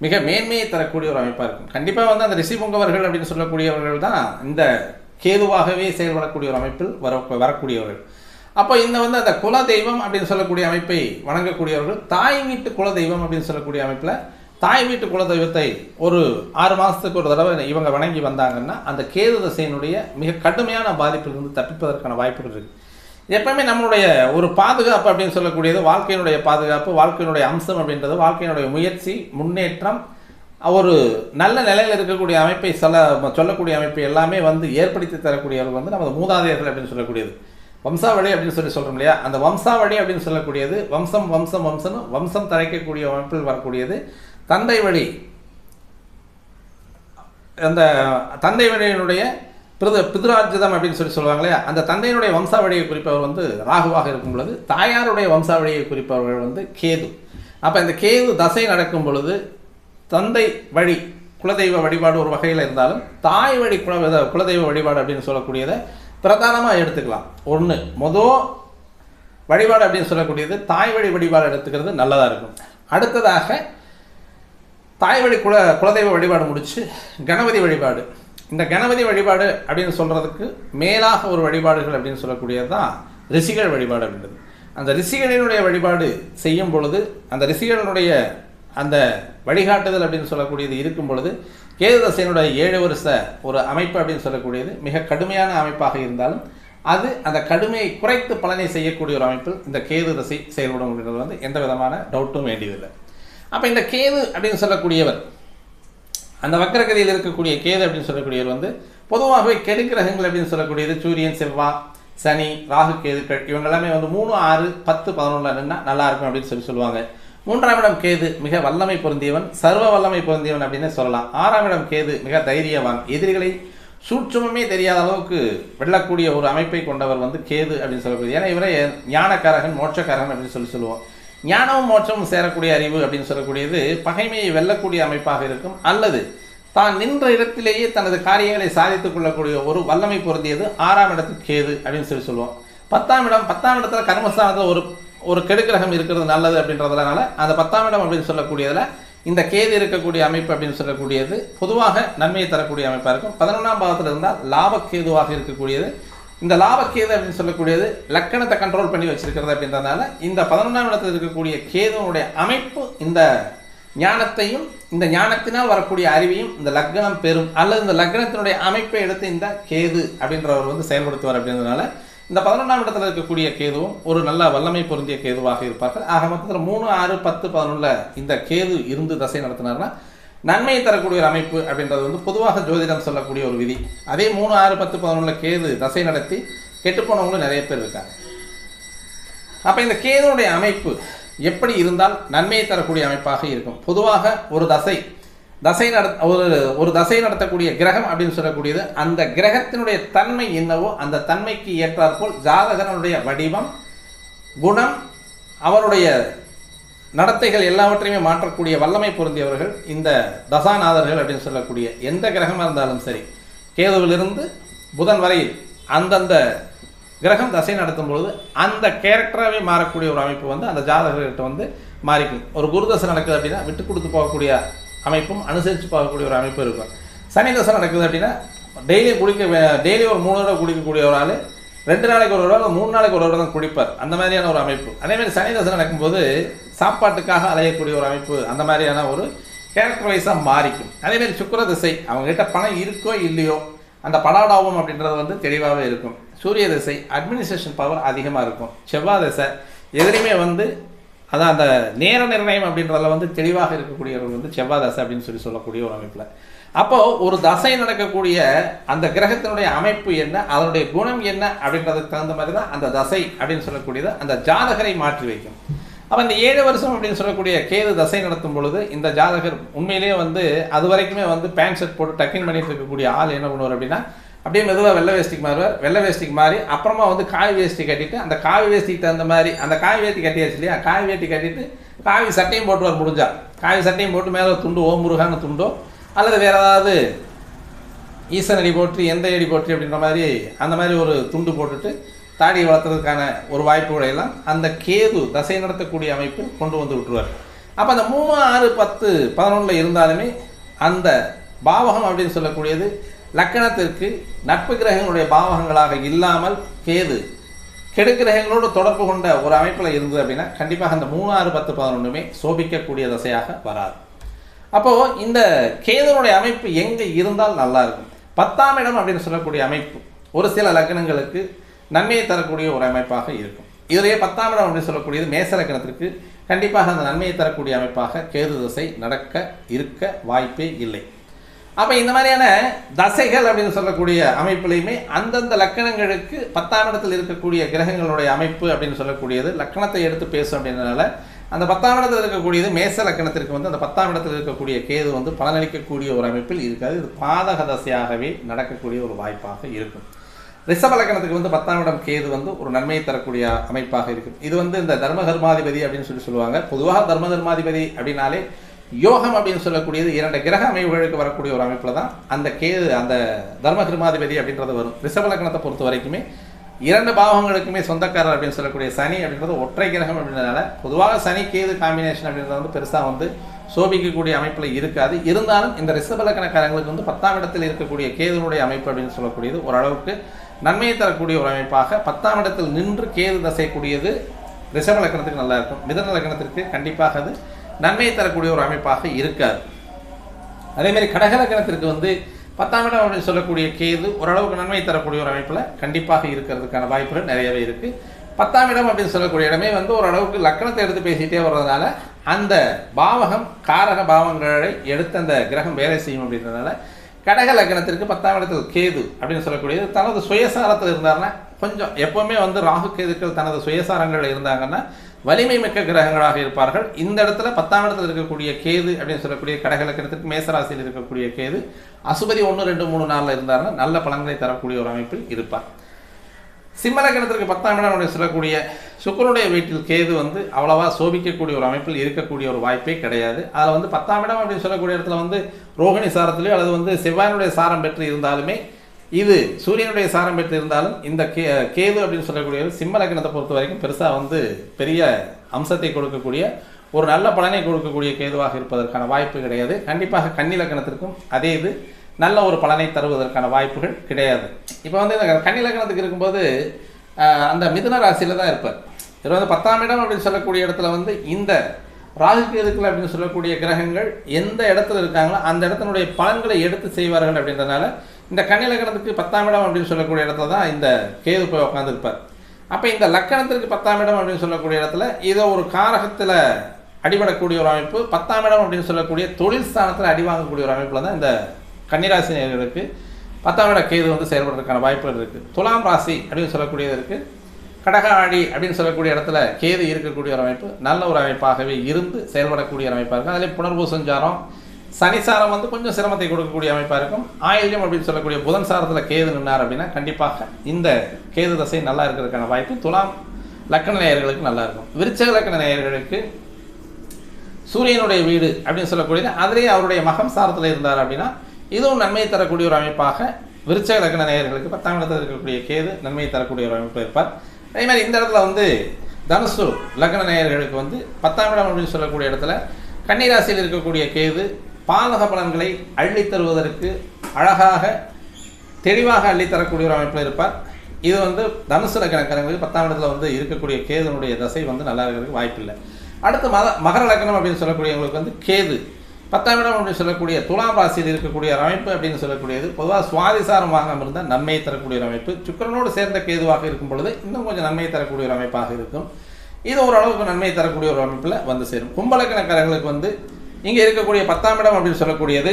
மிக மேன்மையை தரக்கூடிய ஒரு அமைப்பாக இருக்கும். கண்டிப்பாக வந்து அந்த ரிஷி பொங்கவர்கள் அப்படின்னு சொல்லக்கூடியவர்கள் தான் இந்த கேதுவாகவே செயல்படக்கூடிய ஒரு அமைப்பில் வரக்கூடியவர்கள். அப்போ இந்த வந்து அந்த குல தெய்வம் அப்படின்னு சொல்லக்கூடிய அமைப்பை வணங்கக்கூடியவர்கள் தாய் வீட்டு குல தெய்வம் அப்படின்னு சொல்லக்கூடிய அமைப்பில் தாய் வீட்டு குல தெய்வத்தை ஒரு 6 மாதத்துக்கு ஒரு தடவை இவங்க வணங்கி வந்தாங்கன்னா அந்த கேது தசையினுடைய மிக கடுமையான பாதிப்பிலிருந்து தப்பிப்பதற்கான வாய்ப்புகள் இருக்குது. எப்பவுமே நம்மளுடைய ஒரு பாதுகாப்பு அப்படின்னு சொல்லக்கூடியது வாழ்க்கையினுடைய பாதுகாப்பு, வாழ்க்கையினுடைய அம்சம் அப்படின்றது வாழ்க்கையினுடைய முயற்சி, முன்னேற்றம், ஒரு நல்ல நிலையில் இருக்கக்கூடிய அமைப்பை சொல்லக்கூடிய அமைப்பை எல்லாமே வந்து ஏற்படுத்தி தரக்கூடியவர்கள் வந்து நமது மூதாதையர்கள் அப்படின்னு சொல்லக்கூடியது. வம்சாவளி அப்படின்னு சொல்கிறோம் இல்லையா, அந்த வம்சாவளி அப்படின்னு சொல்லக்கூடியது வம்சம் தழைக்கக்கூடிய அமைப்பில் வரக்கூடியது. தந்தை வழி, அந்த தந்தை வழியினுடைய பிதுரார்ஜிதம் அப்படின்னு சொல்லுவாங்க இல்லையா, அந்த தந்தையினுடைய வம்சாவளியை குறிப்பவர் வந்து ராகுவாக இருக்கும் பொழுது தாயாருடைய வம்சாவளியை குறிப்பவர்கள் வந்து கேது. அப்போ இந்த கேது தசை நடக்கும் பொழுது தந்தை வழி குலதெய்வ வழிபாடு ஒரு வகையில் இருந்தாலும் தாய் வழி குலதெய்வ வழிபாடு அப்படின்னு சொல்லக்கூடியதை பிரதானமாக எடுத்துக்கலாம். மொதல் வழிபாடு அப்படின்னு சொல்லக்கூடியது தாய் வழி வழிபாடு எடுத்துக்கிறது நல்லதாக இருக்கும். அடுத்ததாக தாய் வழி குலதெய்வ வழிபாடு முடித்து கணபதி வழிபாடு. இந்த கணபதி வழிபாடு அப்படின்னு சொல்கிறதுக்கு மேலாக ஒரு வழிபாடுகள் அப்படின்னு சொல்லக்கூடியது தான் ரிஷிகள் வழிபாடு அப்படின்றது. அந்த ரிஷிகளினுடைய வழிபாடு செய்யும் பொழுது அந்த ரிஷிகளினுடைய அந்த வழிகாட்டுதல் அப்படின்னு சொல்லக்கூடியது இருக்கும் பொழுது கேது தசையினுடைய 7 வருஷ ஒரு அமைப்பு அப்படின்னு சொல்லக்கூடியது மிக கடுமையான அமைப்பாக இருந்தாலும் அது அந்த கடுமையை குறைத்து பலனை செய்யக்கூடிய ஒரு அமைப்பில் இந்த கேது தசை செயல்படும் அப்படின்றது வந்து எந்த விதமான டவுட்டும் வேண்டியதில்லை. அப்போ இந்த கேது அப்படின்னு சொல்லக்கூடியவர், அந்த வக்கரகதியில் இருக்கக்கூடிய கேது அப்படின்னு சொல்லக்கூடியவர் வந்து பொதுவாகவே கெடுக்கிரகங்கள் அப்படின்னு சொல்லக்கூடியது சூரியன், செவ்வாய், சனி, ராகு, கேதுக்கள் இவங்க எல்லாமே வந்து 3, 6, 10, 11 நின்னா நல்லா இருக்கும் அப்படின்னு சொல்லுவாங்க. 3ஆம் இடம் கேது மிக வல்லமை பொருந்தியவன், சர்வ வல்லமை பொருந்தியவன் அப்படின்னு சொல்லலாம். 6ஆம் இடம் கேது மிக தைரியவான், எதிரிகளை சூட்சுமமே தெரியாத அளவுக்கு வெல்லக்கூடிய ஒரு அமைப்பை கொண்டவர் வந்து கேது அப்படின்னு சொல்லக்கூடிய. ஏன்னா இவரை ஞானக்காரகன், மோட்சக்காரகன் அப்படின்னு சொல்லுவோம். ஞானமும் மோட்சமும் சேரக்கூடிய அறிவு அப்படின்னு சொல்லக்கூடியது பகைமையை வெல்லக்கூடிய அமைப்பாக இருக்கும், அல்லது தான் நின்ற இடத்திலேயே தனது காரியங்களை சாதித்துக் கொள்ளக்கூடிய ஒரு வல்லமை பொருந்தியது 6ஆம் இடத்துக்கு கேது அப்படின்னு சொல்லுவோம். 10ஆம் இடத்துல கர்மஸ்தானத்தில் ஒரு கெடுக்கிரகம் இருக்கிறது நல்லது அப்படின்றதுனால அந்த 10ஆம் இடம் அப்படின்னு சொல்லக்கூடியதில் இந்த கேது இருக்கக்கூடிய அமைப்பு அப்படின்னு சொல்லக்கூடியது பொதுவாக நன்மையை தரக்கூடிய அமைப்பாக இருக்கும். 11ஆம் பாவத்தில் இருந்தால் லாபக்கேதுவாக இருக்கக்கூடியது. இந்த லாபக்கேது அப்படின்னு சொல்லக்கூடியது லக்கணத்தை கண்ட்ரோல் பண்ணி வச்சிருக்கிறது அப்படின்றதுனால இந்த 11ஆம் இடத்தில் இருக்கக்கூடிய கேதுனுடைய அமைப்பு இந்த ஞானத்தையும் இந்த ஞானத்தினால் வரக்கூடிய அறிவையும் இந்த லக்னம் பெறும், அல்லது இந்த லக்னத்தினுடைய அமைப்பை எடுத்து இந்த கேது அப்படின்றவர் வந்து செயல்படுத்துவார் அப்படின்றதுனால இந்த 11ஆம் இடத்துல இருக்கக்கூடிய கேதுவும் ஒரு நல்ல வல்லமை பொருந்திய கேதுவாக இருப்பார்கள். ஆக மொத்தத்தில் 3, 6, 10, 11 இந்த கேது இருந்து தசை நடத்தினார்னா நன்மையை தரக்கூடிய ஒரு அமைப்பு அப்படின்றது வந்து பொதுவாக ஜோதிடம் சொல்லக்கூடிய ஒரு விதி. அதே 3, 6, 10, 11 கேது தசை நடத்தி கெட்டுப்போனவங்களும் நிறைய பேர் இருக்காங்க. அப்போ இந்த கேதுனுடைய அமைப்பு எப்படி இருந்தால் நன்மையை தரக்கூடிய அமைப்பாக இருக்கும். பொதுவாக ஒரு தசை நடத்தக்கூடிய கிரகம் அப்படின்னு சொல்லக்கூடியது அந்த கிரகத்தினுடைய தன்மை என்னவோ அந்த தன்மைக்கு ஏற்றாற்போல் ஜாதகனுடைய வடிவம், குணம், அவருடைய நடத்தைகள் எல்லாவற்றையுமே மாற்றக்கூடிய வல்லமை பொருந்தியவர்கள் இந்த தசாநாதர்கள் அப்படின்னு சொல்லக்கூடிய எந்த கிரகமாக இருந்தாலும் சரி, கேதுவிலிருந்து புதன் வரையில் அந்தந்த கிரகம் தசை நடத்தும் பொழுது அந்த கேரக்டராகவே மாறக்கூடிய ஒரு அமைப்பு வந்து அந்த ஜாதகர்கிட்ட வந்து மாறிக்கும். ஒரு குரு தசை நடக்குது அப்படின்னா விட்டு கொடுத்து போகக்கூடிய அமைப்பும் அனுசரித்து போகக்கூடிய ஒரு அமைப்பு இருக்கும். சனி தசை நடக்குது அப்படின்னா டெய்லி ஒரு 3 தடவை குடிக்கக்கூடிய ஒரு ஆள் 2 நாளைக்கு ஒரு தடவை 3 நாளைக்கு ஒரு தடவை தான் குடிப்பார். அந்த மாதிரியான ஒரு அமைப்பு. அதேமாதிரி சனி தசை நடக்கும்போது சாப்பாட்டுக்காக அலையக்கூடிய ஒரு அமைப்பு, அந்த மாதிரியான ஒரு கேரக்டர் வைஸாக மாறிக்கும். அதேமாதிரி சுக்கிர திசை அவங்ககிட்ட பணம் இருக்கோ இல்லையோ அந்த படாடாவும் அப்படின்றது வந்து தெளிவாகவே இருக்கும். சூரிய திசை அட்மினிஸ்ட்ரேஷன் பவர் அதிகமாக இருக்கும். செவ்வாய் திசை எதுலையுமே வந்து அதான் அந்த நேர நிர்ணயம் அப்படின்றதுல வந்து தெளிவாக இருக்கக்கூடியவர்கள் வந்து செவ்வாய் தசை அப்படின்னு சொல்லக்கூடிய ஒரு அமைப்பில். அப்போது ஒரு தசை நடக்கக்கூடிய அந்த கிரகத்தினுடைய அமைப்பு என்ன, அதனுடைய குணம் என்ன அப்படின்றதுக்கு தகுந்த மாதிரி தான் அந்த தசை அப்படின்னு சொல்லக்கூடியது அந்த ஜாதகரை மாற்றி வைக்கும். அப்போ இந்த 7 வருஷம் அப்படின்னு சொல்லக்கூடிய கேது தசை நடத்தும் பொழுது இந்த ஜாதகர் உண்மையிலேயே வந்து அது வரைக்குமே வந்து பேண்ட் ஷர்ட் போட்டு டக்கிங் பண்ணிட்டு இருக்கக்கூடிய ஆள் என்ன பண்ணுவார் அப்படின்னா அப்படியே மெதுவாக வெள்ளை வேஷ்டிக்கு மாறுவார். வெள்ளை வேஷ்டிக்கு மாறி அப்புறமா வந்து காவி வேஷ்டி கட்டிட்டு அந்த காவி வேஷ்டிக்கு தகுந்த மாதிரி அந்த காவி வேட்டி கட்டியாச்சு இல்லையா, காவி வேட்டி கட்டிட்டு காவி சட்டையும் போட்டுவார். முடிஞ்சா காவி சட்டையும் போட்டு மேலே துண்டு ஓம் முருகான துண்டோ அல்லது வேறு ஏதாவது ஈசன் அடி போட்டு எந்த அடி போட்டு அப்படின்ற மாதிரி அந்த மாதிரி ஒரு துண்டு போட்டுட்டு தாடி வளர்த்துறதுக்கான ஒரு வாய்ப்புகளை எல்லாம் அந்த கேது தசை நடத்தக்கூடிய அமைப்பில் கொண்டு வந்து விட்டுருவார். அப்போ அந்த 3, 6, 10, 11 இருந்தாலுமே அந்த பாவகம் அப்படின்னு சொல்லக்கூடியது லக்கணத்திற்கு நட்பு கிரகங்களுடைய பாவகங்களாக இல்லாமல் கேது கெடுக்கிரகங்களோடு தொடர்பு கொண்ட ஒரு அமைப்பில் இருந்தது அப்படின்னா கண்டிப்பாக அந்த 3, 6, 10, 11 சோபிக்கக்கூடிய தசையாக வராது. அப்போது இந்த கேதுனுடைய அமைப்பு எங்கே இருந்தால் நல்லா இருக்கும். 10ஆம் இடம் அப்படின்னு சொல்லக்கூடிய அமைப்பு ஒரு சில லக்னங்களுக்கு நன்மையை தரக்கூடிய ஒரு அமைப்பாக இருக்கும். இதிலேயே 10ஆம் இடம் அப்படின்னு சொல்லக்கூடியது மேச லக்னத்திற்கு கண்டிப்பாக அந்த நன்மையை தரக்கூடிய அமைப்பாக கேது தசை இருக்க வாய்ப்பே இல்லை. அப்போ இந்த மாதிரியான தசைகள் அப்படின்னு சொல்லக்கூடிய அமைப்புலையுமே அந்தந்த லக்கணங்களுக்கு 10ஆம் இடத்தில் இருக்கக்கூடிய கிரகங்களுடைய அமைப்பு அப்படின்னு சொல்லக்கூடியது லக்கணத்தை எடுத்து பேசும் அப்படின்றனால அந்த 10ஆம் இடத்தில் இருக்கக்கூடியது மேச லக்கணத்திற்கு வந்து அந்த 10ஆம் இடத்தில் இருக்கக்கூடிய கேது வந்து பலனளிக்கக்கூடிய ஒரு அமைப்பில் இருக்காது. இது பாதக தசையாகவே நடக்கக்கூடிய ஒரு வாய்ப்பாக இருக்கும். ரிஷப லக்கணத்துக்கு வந்து 10ஆம் இடம் கேது வந்து ஒரு நன்மையை தரக்கூடிய அமைப்பாக இருக்கும். இது வந்து இந்த தர்மகர்மாதிபதி அப்படின்னு சொல்லுவாங்க. பொதுவாக தர்மகர்மாதிபதி அப்படின்னாலே யோகம் அப்படின்னு சொல்லக்கூடியது 2 கிரக அமைப்புகளுக்கு வரக்கூடிய ஒரு அமைப்பில் தான் அந்த கேது அந்த தர்மகர்மாதிபதி அப்படின்றது வரும். ரிஷப லக்கணத்தை பொறுத்த வரைக்குமே 2 பாவங்களுக்குமே சொந்தக்காரர் அப்படின்னு சொல்லக்கூடிய சனி அப்படின்றது ஒற்றை கிரகம் அப்படின்றதுனால பொதுவாக சனி கேது காம்பினேஷன் அப்படின்றது வந்து பெருசாக வந்து சோபிக்கக்கூடிய அமைப்பில் இருக்காது. இருந்தாலும் இந்த ரிஷப லக்கணக்காரங்களுக்கு வந்து 10ஆம் இடத்தில் இருக்கக்கூடிய கேதுனுடைய அமைப்பு அப்படின்னு சொல்லக்கூடியது ஓரளவுக்கு நன்மையை தரக்கூடிய ஒரு அமைப்பாக 10ஆம் இடத்தில் நின்று கேது தசைக்கூடியது ரிஷப லக்கணத்துக்கு நல்லா இருக்கும். மிதுன லக்கணத்திற்கு கண்டிப்பாக அது நன்மையை தரக்கூடிய ஒரு அமைப்பாக இருக்காது. அதேமாதிரி கடக லக்கணத்திற்கு வந்து 10ஆம் இடம் அப்படின்னு சொல்லக்கூடிய கேது ஓரளவுக்கு நன்மை தரக்கூடிய ஒரு அமைப்பில் கண்டிப்பாக இருக்கிறதுக்கான வாய்ப்புகள் நிறையவே இருக்குது. 10ஆம் இடம் அப்படின்னு சொல்லக்கூடிய இடமே வந்து ஓரளவுக்கு லக்கணத்தை எடுத்து பேசிகிட்டே வர்றதுனால அந்த பாவகம் காரக பாவங்களை எடுத்து அந்த கிரகம் வேலை செய்யும் அப்படின்றதுனால கடக லக்கணத்திற்கு 10ஆம் இடத்தில் கேது அப்படின்னு சொல்லக்கூடியது தனது சுயசாரத்தில் இருந்தாருன்னா கொஞ்சம் எப்போவுமே வந்து ராகு கேதுக்கள் தனது சுயசாரங்களில் இருந்தாங்கன்னா வலிமை மிக்க கிரகங்களாக இருப்பார்கள். இந்த இடத்துல 10ஆம் இடத்தில் இருக்கக்கூடிய கேது அப்படின்னு சொல்லக்கூடிய கடக லக்கணத்திற்கு மேசராசியில் இருக்கக்கூடிய கேது அசுபதி 1, 2, 3, 4 இருந்தாருன்னா நல்ல பலன்களை தரக்கூடிய ஒரு அமைப்பில் இருப்பார். சிம்ம லக்கணத்திற்கு 10ஆம் இடம் அப்படின்னு சொல்லக்கூடிய சுக்கிரனுடைய வீட்டில் கேது வந்து அவ்வளவா சோபிக்கக்கூடிய ஒரு அமைப்பில் இருக்கக்கூடிய ஒரு வாய்ப்பே கிடையாது. அதில் வந்து 10ஆம் இடம் அப்படின்னு சொல்லக்கூடிய இடத்துல வந்து ரோகிணி சாரத்திலேயோ அல்லது வந்து செவ்வாயினுடைய சாரம் பெற்று இருந்தாலுமே இது சூரியனுடைய சாரம் பெற்று இருந்தாலும் இந்த கேது அப்படின்னு சொல்லக்கூடிய சிம்ம லக்கணத்தை பொறுத்த வரைக்கும் பெருசாக வந்து பெரிய அம்சத்தை கொடுக்கக்கூடிய ஒரு நல்ல பலனை கொடுக்கக்கூடிய கேதுவாக இருப்பதற்கான வாய்ப்பு கிடையாது. கண்டிப்பாக கன்னி லக்கணத்திற்கும் அதே இது நல்ல ஒரு பலனை தருவதற்கான வாய்ப்புகள் கிடையாது. இப்போ வந்து இந்த கன்னி லக்கணத்துக்கு இருக்கும்போது அந்த மிதுன ராசியில் தான் இருப்பார். இது வந்து 10ஆம் இடம் அப்படின்னு சொல்லக்கூடிய இடத்துல வந்து இந்த ராகு கேதுக்கள் அப்படின்னு சொல்லக்கூடிய கிரகங்கள் எந்த இடத்துல இருக்காங்களோ அந்த இடத்தினுடைய பலன்களை எடுத்து செய்வார்கள் அப்படின்றதுனால இந்த கன்னி லக்கணத்துக்கு 10ஆம் இடம் அப்படின்னு சொல்லக்கூடிய இடத்துல தான் இந்த கேது போய் உட்காந்துருப்பார். அப்போ இந்த லக்கணத்திற்கு 10ஆம் இடம் அப்படின்னு சொல்லக்கூடிய இடத்துல இதை ஒரு காரகத்தில் அடிபடக்கூடிய ஒரு அமைப்பு, 10ஆம் இடம் அப்படின்னு சொல்லக்கூடிய தொழில் ஸ்தானத்தில் அடி வாங்கக்கூடிய ஒரு அமைப்பில் தான் இந்த கன்னிராசி நேயர்களுக்கு 10ஆம் இட கேது வந்து செயல்படுறதுக்கான வாய்ப்புகள் இருக்குது. துலாம் ராசி அப்படின்னு சொல்லக்கூடியது இருக்குது. கடக ஆடி அப்படின்னு சொல்லக்கூடிய இடத்துல கேது இருக்கக்கூடிய ஒரு அமைப்பு நல்ல ஒரு அமைப்பாகவே இருந்து செயல்படக்கூடிய அமைப்பாக இருக்கும். அதில் புனர்பூசஞ்சாரம் சனிசாரம் வந்து கொஞ்சம் சிரமத்தை கொடுக்கக்கூடிய அமைப்பாக இருக்கும். ஆயில்யம் அப்படின்னு சொல்லக்கூடிய புதன் சாரத்தில் கேது நின்றார் அப்படின்னா கண்டிப்பாக இந்த கேது தசை நல்லா இருக்கிறதுக்கான வாய்ப்பு துலாம் லக்கண நேயர்களுக்கு நல்லா இருக்கும். விருச்சக லக்கண நேயர்களுக்கு சூரியனுடைய வீடு அப்படின்னு சொல்லக்கூடியது அதிலேயே அவருடைய மகம் சாரத்தில் இருந்தார் அப்படின்னா இதுவும் நன்மையை தரக்கூடிய ஒரு அமைப்பாக விருச்சக லக்கண நேயர்களுக்கு 10ஆம் இடத்தில் இருக்கக்கூடிய கேது நன்மையை தரக்கூடிய ஒரு அமைப்பு இருப்பார். அதே மாதிரி இந்த இடத்துல வந்து தனுசு லக்ன நேயர்களுக்கு வந்து 10ஆம் இடம் அப்படின்னு சொல்லக்கூடிய இடத்துல கன்னிராசியில் இருக்கக்கூடிய கேது பாலக பலன்களை அள்ளித்தருவதற்கு அழகாக தெளிவாக அள்ளித்தரக்கூடிய ஒரு அமைப்பில் இருப்பார். இது வந்து தனுசு லக்னக்காரங்களுக்கு 10ஆம் இடத்துல வந்து இருக்கக்கூடிய கேதுனுடைய தசை வந்து நல்லா இருக்கிறதுக்கு வாய்ப்பு இல்லை. அடுத்து மகர லக்னம் அப்படின்னு சொல்லக்கூடியவங்களுக்கு வந்து கேது 10ஆம் இடம் அப்படின்னு சொல்லக்கூடிய துலாம் ராசியில் இருக்கக்கூடிய அமைப்பு அப்படின்னு சொல்லக்கூடியது பொதுவாக சுவாதிசாரமாக இருந்தால் நன்மையை தரக்கூடிய ஒரு அமைப்பு. சுக்கிரனோடு சேர்ந்த கேதுவாக இருக்கும் பொழுது இன்னும் கொஞ்சம் நன்மையை தரக்கூடிய ஒரு அமைப்பாக இருக்கும். இது ஓரளவுக்கு நன்மையை தரக்கூடிய ஒரு அமைப்பில் வந்து சேரும். கும்பலக்கணக்காரர்களுக்கு வந்து இங்கே இருக்கக்கூடிய 10ஆம் இடம் அப்படின்னு சொல்லக்கூடியது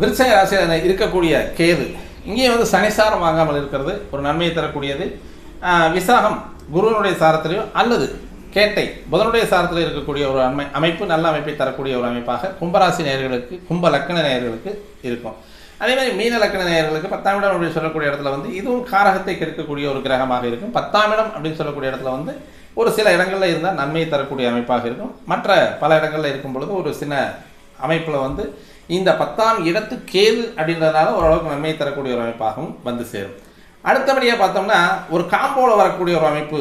விருச்சக ராசியில் இருக்கக்கூடிய கேது இங்கே வந்து சனிசாரம் வாங்காமல் இருக்கிறது ஒரு நன்மையை தரக்கூடியது. விசாகம் குருவனுடைய சாரத்திலேயோ அல்லது கேட்டை புதனுடைய சாரத்தில் இருக்கக்கூடிய ஒரு அமைப்பு நல்ல அமைப்பை தரக்கூடிய ஒரு அமைப்பாக கும்பராசி நேயர்களுக்கு கும்ப லக்கண நேயர்களுக்கு இருக்கும். அதே மாதிரி மீன லக்கண நேயர்களுக்கு 10ஆம் இடம் அப்படின்னு சொல்லக்கூடிய இடத்துல வந்து இதுவும் காரகத்தை கெடுக்கக்கூடிய ஒரு கிரகமாக இருக்கும். 10ஆம் இடம் அப்படின்னு சொல்லக்கூடிய இடத்துல வந்து ஒரு சில இடங்களில் இருந்தால் நன்மையை தரக்கூடிய அமைப்பாக இருக்கும். மற்ற பல இடங்களில் இருக்கும் பொழுது ஒரு சின்ன அமைப்பில் வந்து இந்த 10ஆம் இடத்து கேது அப்படின்றதுனால ஓரளவுக்கு நன்மையை தரக்கூடிய ஒரு அமைப்பாகவும் வந்து சேரும். அடுத்தபடியாக பார்த்தோம்னா ஒரு காம்போவில் வரக்கூடிய ஒரு அமைப்பு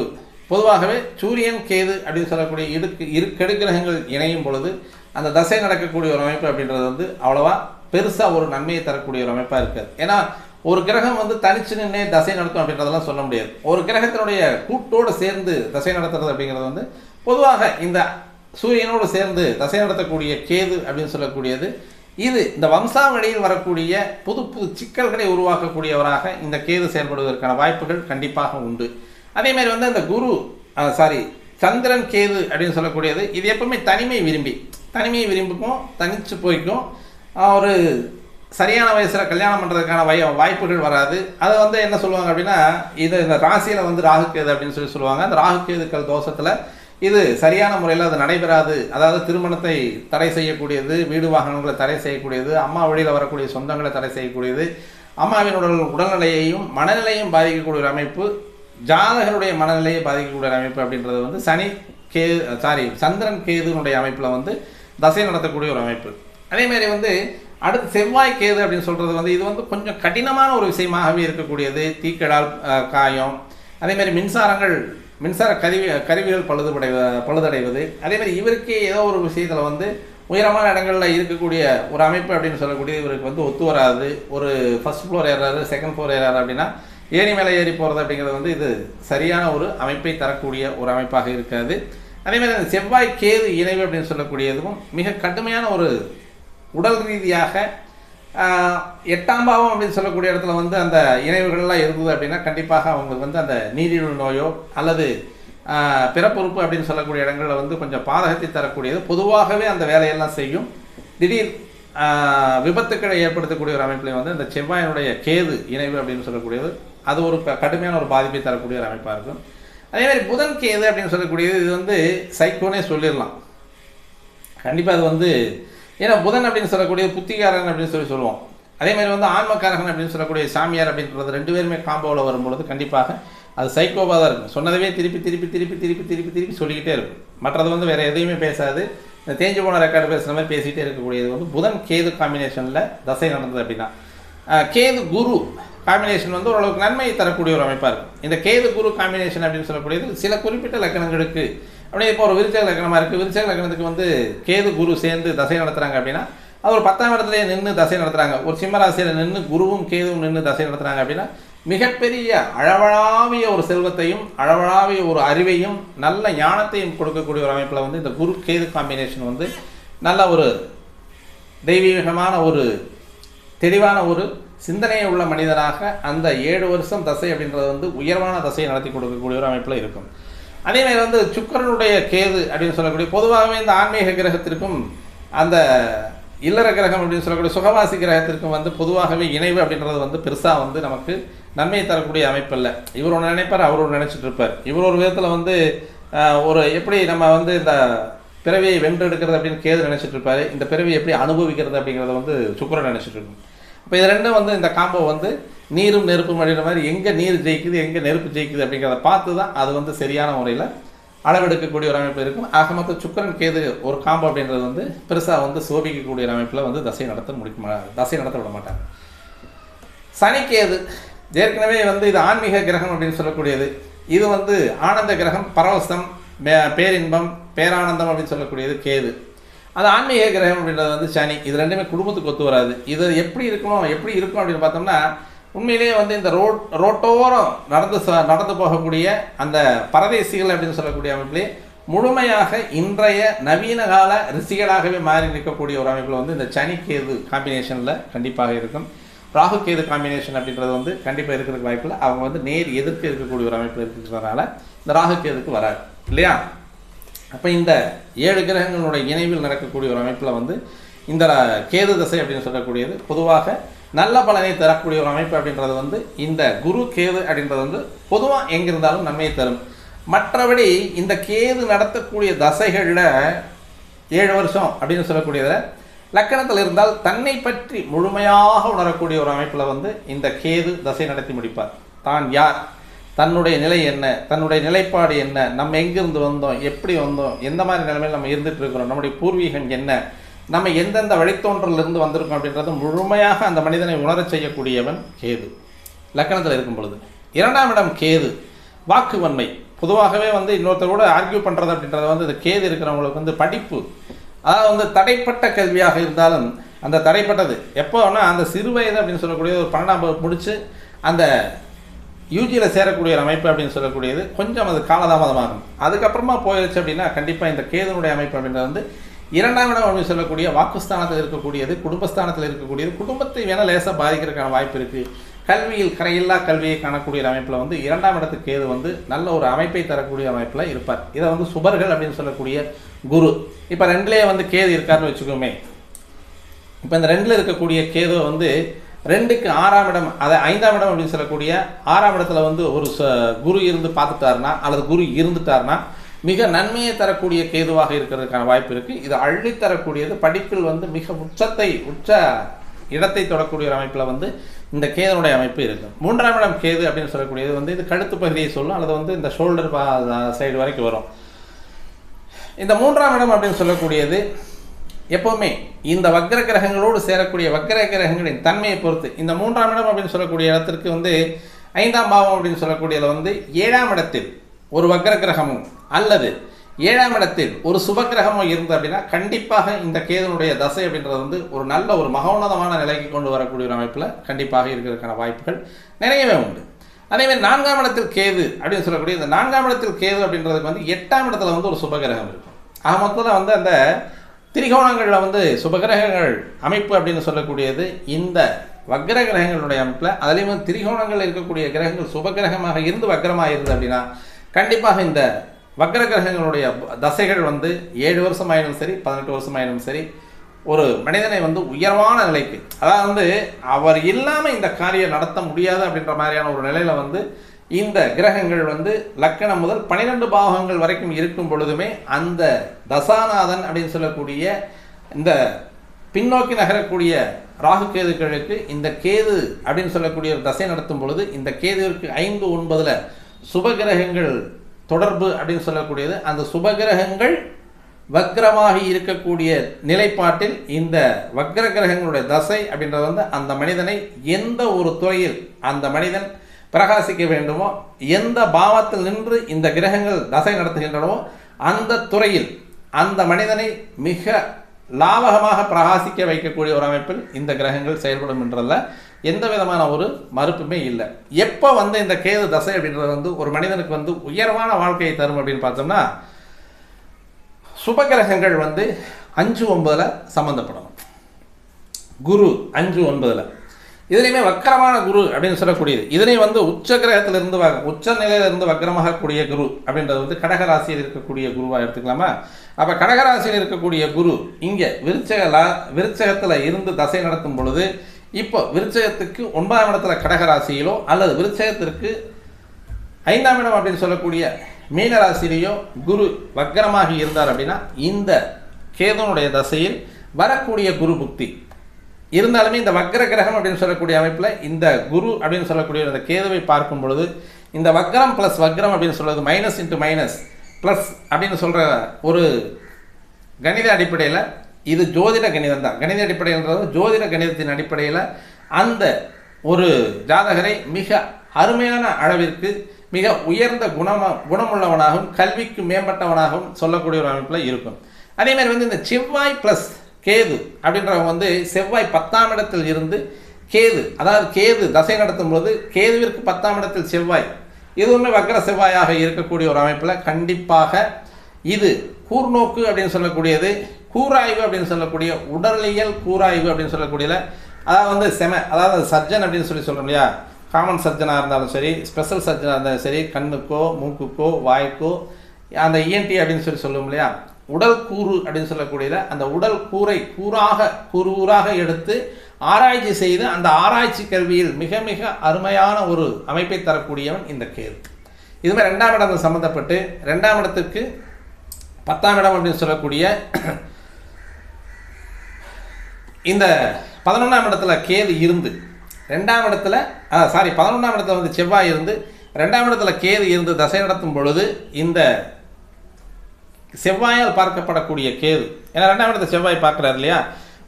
பொதுவாகவே சூரியன் கேது அப்படின்னு சொல்லக்கூடிய இரு கெடுக்கிரகங்கள் இணையும் பொழுது அந்த தசை நடக்கக்கூடிய ஒரு அமைப்பு அப்படின்றது வந்து அவ்வளோவா பெருசாக ஒரு நன்மையை தரக்கூடிய ஒரு அமைப்பாக இருக்காது. ஏன்னா ஒரு கிரகம் வந்து தனிச்சு நின்று தசை நடத்தும் அப்படின்றதெல்லாம் சொல்ல முடியாது. ஒரு கிரகத்தினுடைய கூட்டோடு சேர்ந்து தசை நடத்துறது அப்படிங்கிறது வந்து பொதுவாக இந்த சூரியனோடு சேர்ந்து தசை நடத்தக்கூடிய கேது அப்படின்னு சொல்லக்கூடியது இது இந்த வம்சாவளியில் வரக்கூடிய புது புது சிக்கல்களை உருவாக்கக்கூடியவராக இந்த கேது செயல்படுவதற்கான வாய்ப்புகள் கண்டிப்பாக உண்டு. அதே மாதிரி வந்து அந்த சந்திரன் கேது அப்படின்னு சொல்லக்கூடியது இது எப்பவுமே தனிமை விரும்பிக்கும் தனிச்சு போய்க்கும் ஒரு சரியான வயசில் கல்யாணம் பண்ணுறதுக்கான வாய்ப்புகள் வராது. அதை வந்து என்ன சொல்லுவாங்க அப்படின்னா இது இந்த ராசியில் வந்து ராகு கேது அப்படின்னு சொல்லுவாங்க. அந்த ராகு கேதுக்கள் தோஷத்தில் இது சரியான முறையில் அது நடைபெறாது. அதாவது திருமணத்தை தடை செய்யக்கூடியது, வீடு வாகனங்களை தடை செய்யக்கூடியது, அம்மா வழியில் வரக்கூடிய சொந்தங்களை தடை செய்யக்கூடியது, அம்மாவின் உடல்நிலையையும் மனநிலையும் பாதிக்கக்கூடிய ஒரு அமைப்பு, ஜாதகருடைய மனநிலையை பாதிக்கக்கூடிய அமைப்பு அப்படின்றது வந்து சந்திரன் கேதுனுடைய அமைப்பில் வந்து தசை நடத்தக்கூடிய ஒரு அமைப்பு. அதேமாதிரி வந்து அடுத்து செவ்வாய் கேது அப்படின்னு சொல்கிறது வந்து இது வந்து கொஞ்சம் கடினமான ஒரு விஷயமாகவே இருக்கக்கூடியது. தீக்கடால் காயம், அதேமாதிரி மின்சார கருவிகள் பழுதடைவது, அதேமாதிரி இவருக்கே ஏதோ ஒரு விஷயத்தில் வந்து உயரமான இடங்களில் இருக்கக்கூடிய ஒரு அமைப்பு அப்படின்னு சொல்லக்கூடிய இவருக்கு வந்து ஒத்து வராது. ஒரு ஃபர்ஸ்ட் ஃப்ளோர் ஏறாரு, செகண்ட் ஃப்ளோர் ஏறாரு அப்படின்னா ஏணி மேலே ஏறி போகிறது அப்படிங்கிறது வந்து இது சரியான ஒரு அமைப்பை தரக்கூடிய ஒரு அமைப்பாக இருக்காது. அதேமாதிரி அந்த செவ்வாய் கேது இணைவு அப்படின்னு சொல்லக்கூடியதும் மிக கடுமையான ஒரு உடல் ரீதியாக 8ஆம் பாவம் அப்படின்னு சொல்லக்கூடிய இடத்துல வந்து அந்த இணைவுகள்லாம் இருந்தது அப்படின்னா கண்டிப்பாக அவங்களுக்கு வந்து அந்த நீரிழிவு நோயோ அல்லது பிறப்புறுப்பு அப்படின்னு சொல்லக்கூடிய இடங்களில் வந்து கொஞ்சம் பாதகத்தை தரக்கூடியது. பொதுவாகவே அந்த வேலையெல்லாம் செய்யும். திடீர் விபத்துக்களை ஏற்படுத்தக்கூடிய ஒரு அமைப்பில் வந்து இந்த செவ்வாயினுடைய கேது இணைவு அப்படின்னு சொல்லக்கூடியது அது ஒரு கடுமையான ஒரு பாதிப்பை தரக்கூடிய ஒரு அமைப்பாக இருக்கும். அதேமாதிரி புதன் கேது அப்படின்னு சொல்லக்கூடியது இது வந்து சைக்கோனே சொல்லிடலாம். கண்டிப்பாக அது வந்து ஏன்னா புதன் அப்படின்னு சொல்லக்கூடிய புத்திகாரன் அப்படின்னு சொல்லுவோம். அதே மாதிரி வந்து ஆன்மக்காரகன் அப்படின்னு சொல்லக்கூடிய சாமியார் அப்படின்றது ரெண்டு பேருமே காம்போவில் வரும்பொழுது கண்டிப்பாக அது சைக்கோவாக தான் இருக்கும். சொன்னதவே திருப்பி சொல்லிக்கிட்டே இருக்கும். மற்றது வந்து வேறு எதையுமே பேசாது. இந்த தேஞ்சு போன ரெக்கார்டு பேசுகிற மாதிரி பேசிகிட்டே இருக்கக்கூடியது வந்து புதன் கேது காம்பினேஷனில் தசை நடந்தது அப்படின்னா கேது குரு காம்பினேஷன் வந்து ஓரளவுக்கு நன்மையை தரக்கூடிய ஒரு அமைப்பாக இருக்கும். இந்த கேது குரு காம்பினேஷன் அப்படின்னு சொல்லக்கூடியது சில குறிப்பிட்ட லக்கணங்களுக்கு அப்படியே இப்போ ஒரு விருச்சக லக்கணமாக இருக்குது. விருச்சக லக்கணத்துக்கு வந்து கேது குரு சேர்ந்து தசை நடத்துகிறாங்க அப்படின்னா அது ஒரு 10ஆம் இடத்துலேயே நின்று தசை நடத்துகிறாங்க. ஒரு சிம்மராசியில் நின்று குருவும் கேதுவும் நின்று தசை நடத்துகிறாங்க அப்படின்னா மிகப்பெரிய அளவளாவிய ஒரு செல்வத்தையும் அளவளாவிய ஒரு அறிவையும் நல்ல ஞானத்தையும் கொடுக்கக்கூடிய ஒரு அமைப்பில் வந்து இந்த குரு கேது காம்பினேஷன் வந்து நல்ல ஒரு தெய்வீகமான ஒரு தெளிவான ஒரு சிந்தனையை உள்ள மனிதனாக அந்த 7 வருஷம் தசை அப்படின்றது வந்து உயர்வான தசையை நடத்தி கொடுக்கக்கூடிய ஒரு அமைப்பில் இருக்கும். அதே மாதிரி வந்து சுக்கிரனுடைய கேது அப்படின்னு சொல்லக்கூடிய பொதுவாகவே இந்த ஆன்மீக கிரகத்திற்கும் அந்த இல்லற கிரகம் அப்படின்னு சொல்லக்கூடிய சுகவாசி கிரகத்திற்கும் வந்து பொதுவாகவே இணைவு அப்படின்றது வந்து பெருசாக வந்து நமக்கு நன்மையை தரக்கூடிய அமைப்பு இல்லை. இவர் ஒன்று நினைப்பார், அவர் ஒன்று நினச்சிட்டு இருப்பார். இவர் ஒரு விதத்தில் வந்து ஒரு எப்படி நம்ம வந்து இந்த பிறவியை வென்றெடுக்கிறது அப்படின்னு கேது நினச்சிட்டு இருப்பார், இந்த பிறவியை எப்படி அனுபவிக்கிறது அப்படிங்கிறத வந்து சுக்கிரன் நினச்சிட்டு இருக்கும். இப்போ இது ரெண்டும் வந்து இந்த காம்போ வந்து நீரும் நெருப்பும் அப்படின்ற மாதிரி எங்கே நீர் ஜெயிக்குது எங்கே நெருப்பு ஜெயிக்குது அப்படிங்கிறத பார்த்து தான் அது வந்து சரியான முறையில் அளவெடுக்கக்கூடிய ஒரு அமைப்பு இருக்கும். ஆக மொத்தம் சுக்கிரன் கேது ஒரு காம்போ அப்படின்றது வந்து பெருசாக வந்து சோபிக்கக்கூடிய ஒரு அமைப்பில் வந்து தசை நடத்த விட மாட்டாங்க. சனி கேது ஏற்கனவே வந்து இது ஆன்மீக கிரகம் அப்படின்னு சொல்லக்கூடியது. இது வந்து ஆனந்த கிரகம், பரவசம், பேரின்பம், பேரானந்தம் அப்படின்னு சொல்லக்கூடியது கேது. அது ஆன்மீக கிரகம் அப்படின்றது வந்து சனி. இது ரெண்டுமே குடும்பத்துக்கு ஒத்து வராது. இது எப்படி இருக்கும் அப்படின்னு பார்த்தோம்னா, உண்மையிலேயே வந்து இந்த ரோட்டோரம் நடந்து போகக்கூடிய அந்த பரதேசிகள் அப்படின்னு சொல்லக்கூடிய அமைப்பிலே முழுமையாக இன்றைய நவீன கால ரிஷிகளாகவே மாறி நிற்கக்கூடிய ஒரு அமைப்பில் வந்து இந்த சனி கேது காம்பினேஷனில் கண்டிப்பாக இருக்கும். ராகு கேது காம்பினேஷன் அப்படின்றது வந்து கண்டிப்பாக இருக்கிறதுக்கு வாய்ப்பில்லை. அவங்க வந்து நேர் எதிர்த்து இருக்கக்கூடிய ஒரு அமைப்பில் இருக்கிறதுனால இந்த ராகு கேதுக்கு வராது இல்லையா. அப்போ இந்த 7 கிரகங்களுடைய இணைவில் நடக்கக்கூடிய ஒரு அமைப்பில் வந்து இந்த கேது தசை அப்படின்னு சொல்லக்கூடியது பொதுவாக நல்ல பலனை தரக்கூடிய ஒரு அமைப்பு அப்படின்றது வந்து இந்த குரு கேது அப்படின்றது வந்து பொதுவாக எங்கிருந்தாலும் நன்மையை தரும். மற்றபடி இந்த கேது நடத்தக்கூடிய தசைகளில் 7 வருஷம் அப்படின்னு சொல்லக்கூடியதில் லக்கணத்தில் இருந்தால் தன்னை பற்றி முழுமையாக உணரக்கூடிய ஒரு அமைப்பில் வந்து இந்த கேது தசை நடத்தி முடிப்பார். தான் யார், தன்னுடைய நிலை என்ன, தன்னுடைய நிலைப்பாடு என்ன, நம்ம எங்கிருந்து வந்தோம், எப்படி வந்தோம், எந்த மாதிரி நிலைமையில் நம்ம இருந்துட்டு இருக்கிறோம், நம்முடைய பூர்வீகம் என்ன, நம்ம எந்தெந்த வழித்தோன்றலிருந்து வந்திருக்கோம் அப்படின்றத முழுமையாக அந்த மனிதனை உணரச் செய்யக்கூடியவன் கேது லக்கணத்தில் இருக்கும் பொழுது. 2ஆம் இடம் கேது வாக்குவன்மை. பொதுவாகவே வந்து இன்னொருத்தர் கூட ஆர்கியூ பண்ணுறது அப்படின்றது வந்து இந்த கேது இருக்கிறவங்களுக்கு வந்து படிப்பு, அதாவது வந்து தடைப்பட்ட கல்வியாக இருந்தாலும் அந்த தடைப்பட்டது எப்போனா அந்த சிறு வயது அப்படின்னு சொல்லக்கூடிய ஒரு 12ஆம் வகுப்பு முடித்து அந்த யூஜியில் சேரக்கூடிய ஒரு அமைப்பு அப்படின்னு சொல்லக்கூடியது கொஞ்சம் அது காலதாமதமாகும். அதுக்கப்புறமா போயிடுச்சு அப்படின்னா கண்டிப்பாக இந்த கேதுனுடைய அமைப்பு அப்படின்றது வந்து 2ஆம் இடம் அப்படின்னு சொல்லக்கூடிய வாக்குஸ்தானத்தில் இருக்கக்கூடியது, குடும்பஸ்தானத்தில் இருக்கக்கூடியது, குடும்பத்தை வேணால் லேசாக பாதிக்கிறதுக்கான வாய்ப்பு இருக்குது. கல்வியில் கரையில்லா கல்வியை காணக்கூடிய அமைப்பில் வந்து 2ஆம் இடத்துக்கு கேது வந்து நல்ல ஒரு அமைப்பை தரக்கூடிய அமைப்பில் இருப்பார். இதை வந்து சுபர்கள் அப்படின்னு சொல்லக்கூடிய குரு. இப்போ 2லேயே வந்து கேது இருக்காருன்னு வச்சுக்கோமே. இப்போ இந்த 2ல் இருக்கக்கூடிய கேது வந்து 2க்கு 6ஆம் இடம், அதை 5ஆம் இடம் அப்படின்னு சொல்லக்கூடிய 6ஆம் இடத்துல வந்து ஒரு குரு இருந்து பார்த்துட்டாருன்னா அல்லது குரு இருந்துட்டாருன்னா மிக நன்மையை தரக்கூடிய கேதுவாக இருக்கிறதுக்கான வாய்ப்பு இருக்குது. இது அள்ளித்தரக்கூடியது, படிப்பில் வந்து மிக உச்ச இடத்தை தொடக்கூடிய ஒரு அமைப்பில் வந்து இந்த கேதுனுடைய அமைப்பு இருக்குது. 3ஆம் இடம் கேது அப்படின்னு சொல்லக்கூடியது வந்து இது கழுத்து பகுதியை சொல்லும், அல்லது வந்து இந்த ஷோல்டர் சைடு வரைக்கும் வரும். இந்த 3ஆம் இடம் அப்படின்னு சொல்லக்கூடியது எப்போவுமே இந்த வக்ர கிரகங்களோடு சேரக்கூடிய வக்ர கிரகங்களின் தன்மையை பொறுத்து இந்த 3ஆம் இடம் அப்படின்னு சொல்லக்கூடிய இடத்திற்கு வந்து 5ஆம் பாவம் அப்படின்னு சொல்லக்கூடியதில் வந்து 7ஆம் இடத்தில் ஒரு வக்ர கிரகமும் அல்லது 7ஆம் இடத்தில் ஒரு சுபக்கிரகமும் இருந்தது அப்படின்னா கண்டிப்பாக இந்த கேதுனுடைய தசை அப்படின்றது வந்து ஒரு நல்ல ஒரு மகோன்னதமான நிலைக்கு கொண்டு வரக்கூடிய ஒரு அமைப்பில் கண்டிப்பாக இருக்கிறதுக்கான வாய்ப்புகள் நிறையவே உண்டு. அதேமாதிரி 4ஆம் இடத்தில் கேது அப்படின்னு சொல்லக்கூடிய இந்த 4ஆம் இடத்தில் கேது அப்படின்றதுக்கு வந்து 8ஆம் இடத்துல வந்து ஒரு சுபகிரகம் இருக்கும். ஆக மொத்தத்தில் வந்து அந்த திரிகோணங்களில் வந்து சுபகிரகங்கள் அமைப்பு அப்படின்னு சொல்லக்கூடியது இந்த வக்ர கிரகங்களுடைய அமைப்பில், அதுலேயும் திரிகோணங்கள் இருக்கக்கூடிய கிரகங்கள் சுபகிரகமாக இருந்து வக்ரமாக இருந்தது அப்படின்னா கண்டிப்பாக இந்த வக்ர கிரகங்களுடைய தசைகள் வந்து 7 வருஷம் ஆயினும் சரி 18 வருஷம் ஆயினும் சரி ஒரு மனிதனை வந்து உயர்வான நிலைக்கு, அதாவது வந்து அவர் இல்லாமல் இந்த காரியம் நடத்த முடியாது அப்படின்ற மாதிரியான ஒரு நிலையில் வந்து இந்த கிரகங்கள் வந்து லக்கணம் முதல் 12 பாவங்கள் வரைக்கும் இருக்கும் பொழுதுமே அந்த தசாநாதன் அப்படின்னு சொல்லக்கூடிய இந்த பின்னோக்கி நகரக்கூடிய ராகு கேதுக்களுக்கு இந்த கேது அப்படின்னு சொல்லக்கூடிய ஒரு தசை நடத்தும் பொழுது இந்த கேதுவிற்கு 5, 9 சுபகிரகங்கள் தொடர்பு அப்படின்னு சொல்லக்கூடியது. அந்த சுபகிரகங்கள் வக்ரமாக இருக்கக்கூடிய நிலைப்பாட்டில் இந்த வக்ர கிரகங்களுடைய தசை அப்படின்றது வந்து அந்த மனிதனை எந்த ஒரு துறையில் அந்த மனிதன் பிரகாசிக்க வேண்டுமோ, எந்த பாவத்தில் நின்று இந்த கிரகங்கள் தசை நடத்துகின்றனவோ அந்த துறையில் அந்த மனிதனை மிக லாபகமாக பிரகாசிக்க வைக்கக்கூடிய ஒரு அமைப்பில் இந்த கிரகங்கள் செயல்படும் என்றதில் எந்த விதமான ஒரு மறுப்புமே இல்லை. எப்போ வந்து இந்த கேது தசை அப்படின்றது வந்து ஒரு மனிதனுக்கு வந்து உயர்வான வாழ்க்கையை தரும் அப்படின்னு பார்த்தோம்னா சுபகிரகங்கள் வந்து 5, 9 சம்மந்தப்படணும். குரு 5, 9 இதுலேயுமே வக்கரமான குரு அப்படின்னு சொல்லக்கூடியது. இதுலேயும் வந்து உச்ச கிரகத்திலிருந்து உச்ச நிலையிலிருந்து வக்கரமாகக்கூடிய குரு அப்படின்றது வந்து கடகராசியில் இருக்கக்கூடிய குருவாக எடுத்துக்கலாமா? அப்போ கடகராசியில் இருக்கக்கூடிய குரு இங்கே விருச்சகத்தில் இருந்து தசை நடத்தும் பொழுது இப்போ விருச்சகத்துக்கு 9ஆம் இடத்துல கடகராசியிலோ அல்லது விருச்சகத்திற்கு 5ஆம் இடம் அப்படின்னு சொல்லக்கூடிய மீனராசியிலேயோ குரு வக்கரமாகி இருந்தார் அப்படின்னா இந்த கேதுனுடைய தசையில் வரக்கூடிய குரு புக்தி இருந்தாலுமே இந்த வக்கர கிரகம் அப்படின்னு சொல்லக்கூடிய அமைப்பில் இந்த குரு அப்படின்னு சொல்லக்கூடிய இந்த கேதுவை பார்க்கும் பொழுது இந்த வக்கரம் ப்ளஸ் வக்கரம் அப்படின்னு சொல்கிறது மைனஸ் இன்ட்டு மைனஸ் ப்ளஸ் அப்படின்னு சொல்கிற ஒரு கணித அடிப்படையில் இது ஜோதிட கணிதம் தான். கணித அடிப்படையில்ன்றது ஜோதிட கணிதத்தின் அடிப்படையில் அந்த ஒரு ஜாதகரை மிக அருமையான அளவிற்கு மிக உயர்ந்த குணமுள்ளவனாகவும் கல்விக்கு மேம்பட்டவனாகவும் சொல்லக்கூடிய ஒரு அமைப்பில் இருக்கும். அதேமாதிரி வந்து இந்த செவ்வாய் ப்ளஸ் கேது அப்படின்றவங்க வந்து செவ்வாய் 10ஆம் இடத்தில் இருந்து கேது, அதாவது கேது தசை நடத்தும் போது கேதுவிற்கு 10ஆம் இடத்தில் செவ்வாய், இதுவுமே வக்கர செவ்வாயாக இருக்கக்கூடிய ஒரு அமைப்பில் கண்டிப்பாக இது கூர்நோக்கு அப்படின்னு சொல்லக்கூடியது, கூராய்வு அப்படின்னு சொல்லக்கூடிய உடலியல் கூராய்வு அப்படின்னு சொல்லக்கூடியதில் அதாவது வந்து அதாவது சர்ஜன் அப்படின்னு சொல்கிறோம் இல்லையா, காமன் சர்ஜனாக இருந்தாலும் சரி, ஸ்பெஷல் சர்ஜனாக இருந்தாலும் சரி, கண்ணுக்கோ மூக்குக்கோ வாய்க்கோ அந்த இஎன்டி அப்படின்னு சொல்லுவோம் இல்லையா, உடல் கூறு அப்படின்னு சொல்லக்கூடியத அந்த உடல் கூரை கூறாக எடுத்து ஆராய்ச்சி செய்து அந்த ஆராய்ச்சி கல்வியில் மிக மிக அருமையான ஒரு அமைப்பை தரக்கூடியவன் இந்த கேது. இதுமாதிரி 2ஆம் இடம் சம்மந்தப்பட்டு 2ஆம் இடத்துக்கு 10ஆம் இடம் அப்படின்னு சொல்லக்கூடிய இந்த 11ஆம் இடத்துல கேது இருந்து 2ஆம் இடத்துல 11ஆம் இடத்துல வந்து செவ்வாய் இருந்து 2ஆம் இடத்துல கேது இருந்து தசை நடத்தும் பொழுது இந்த செவ்வாயால் பார்க்கப்படக்கூடிய கேது, ஏன்னா 2ஆம் இடத்தை செவ்வாய் பார்க்குறாரு இல்லையா,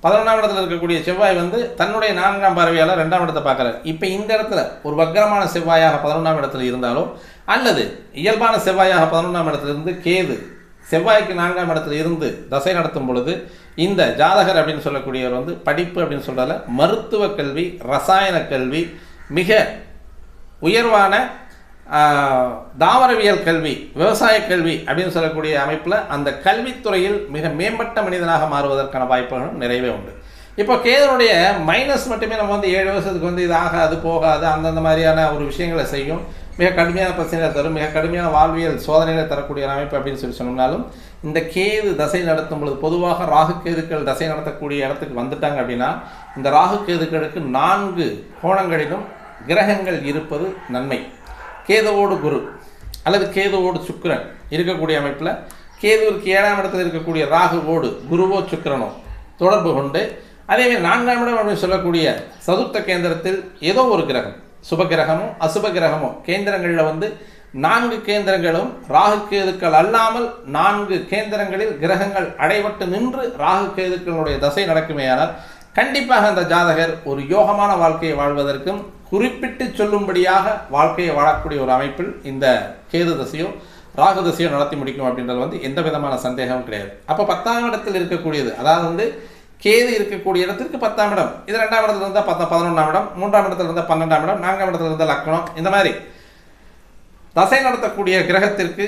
11ஆம் இடத்துல இருக்கக்கூடிய செவ்வாய் வந்து தன்னுடைய 4ஆம் பார்வையால் 2ஆம் இடத்தை பார்க்குறாரு. இப்போ இந்த இடத்துல ஒரு வக்கரமான செவ்வாயாக 11ஆம் இடத்துல இருந்தாலோ அல்லது இயல்பான செவ்வாயாக 11ஆம் இடத்துல இருந்து கேது செவ்வாய்க்கு 4ஆம் இடத்துல இருந்து தசை நடத்தும் பொழுது இந்த ஜாதகர் அப்படின்னு சொல்லக்கூடியவர் வந்து படிப்பு அப்படின்னு சொல்கிறதால மருத்துவ கல்வி, ரசாயன கல்வி, மிக உயர்வான தாவரவியல் கல்வி, விவசாய கல்வி அப்படின்னு சொல்லக்கூடிய அமைப்பில் அந்த கல்வித்துறையில் மிக மேம்பட்ட மனிதனாக மாறுவதற்கான வாய்ப்புகளும் நிறையவே உண்டு. இப்போ கேதுனுடைய மைனஸ் மட்டுமே நம்ம வந்து 7 வருஷத்துக்கு வந்து இது ஆகாது போகாது அந்தந்த மாதிரியான ஒரு விஷயங்களை செய்யும், மிக கடுமையான பிரச்சனைகளை தரும், மிக கடுமையான வாழ்வியல் சோதனைகளை தரக்கூடிய அமைப்பு அப்படின்னு சொன்னாலும் இந்த கேது தசை நடத்தும் பொழுது பொதுவாக ராகு கேதுக்கள் தசை நடத்தக்கூடிய இடத்துக்கு வந்துட்டாங்க அப்படின்னா இந்த ராகு கேதுக்களுக்கு 4 கோணங்களிலும் கிரகங்கள் இருப்பது நன்மை. கேதுவோடு குரு அல்லது கேதுவோடு சுக்கிரன் இருக்கக்கூடிய அமைப்பில் கேதுவிற்கு 7ஆம் இடத்தில் இருக்கக்கூடிய ராகுவோடு குருவோ சுக்கிரனோ தொடர்பு கொண்டு அதேமாதிரி 4ஆம் இடம் அப்படின்னு சொல்லக்கூடிய சதுர்த்த கேந்திரத்தில் ஏதோ ஒரு கிரகம், சுப கிரகமோ அசுப கிரகமோ கேந்திரங்களில் வந்து 4 கேந்திரங்களும் ராகு கேதுக்கள் அல்லாமல் 4 கேந்திரங்களில் கிரகங்கள் அடைபட்டு நின்று ராகு கேதுக்களுடைய தசை நடக்குமேயானால் கண்டிப்பாக அந்த ஜாதகர் ஒரு யோகமான வாழ்க்கையை வாழ்வதற்கும் குறிப்பிட்டு சொல்லும்படியாக வாழ்க்கையை வாழக்கூடிய ஒரு அமைப்பில் இந்த கேது தசையோ ராகு தசையோ நடத்தி முடிக்கும் அப்படின்றது வந்து எந்த விதமான சந்தேகமும் கிடையாது. அப்போ 10ஆம் இடத்தில் இருக்கக்கூடியது, அதாவது வந்து கேது இருக்கக்கூடிய இடத்திற்கு 10ஆம் இடம், இது 2ஆம் இடத்துல இருந்தால் 11ஆம் இடம், 3ஆம் இடத்துல இருந்தால் 12ஆம் இடம், 4ஆம் இடத்துல இருந்தால் லக்னம், இந்த மாதிரி தசை நடத்தக்கூடிய கிரகத்திற்கு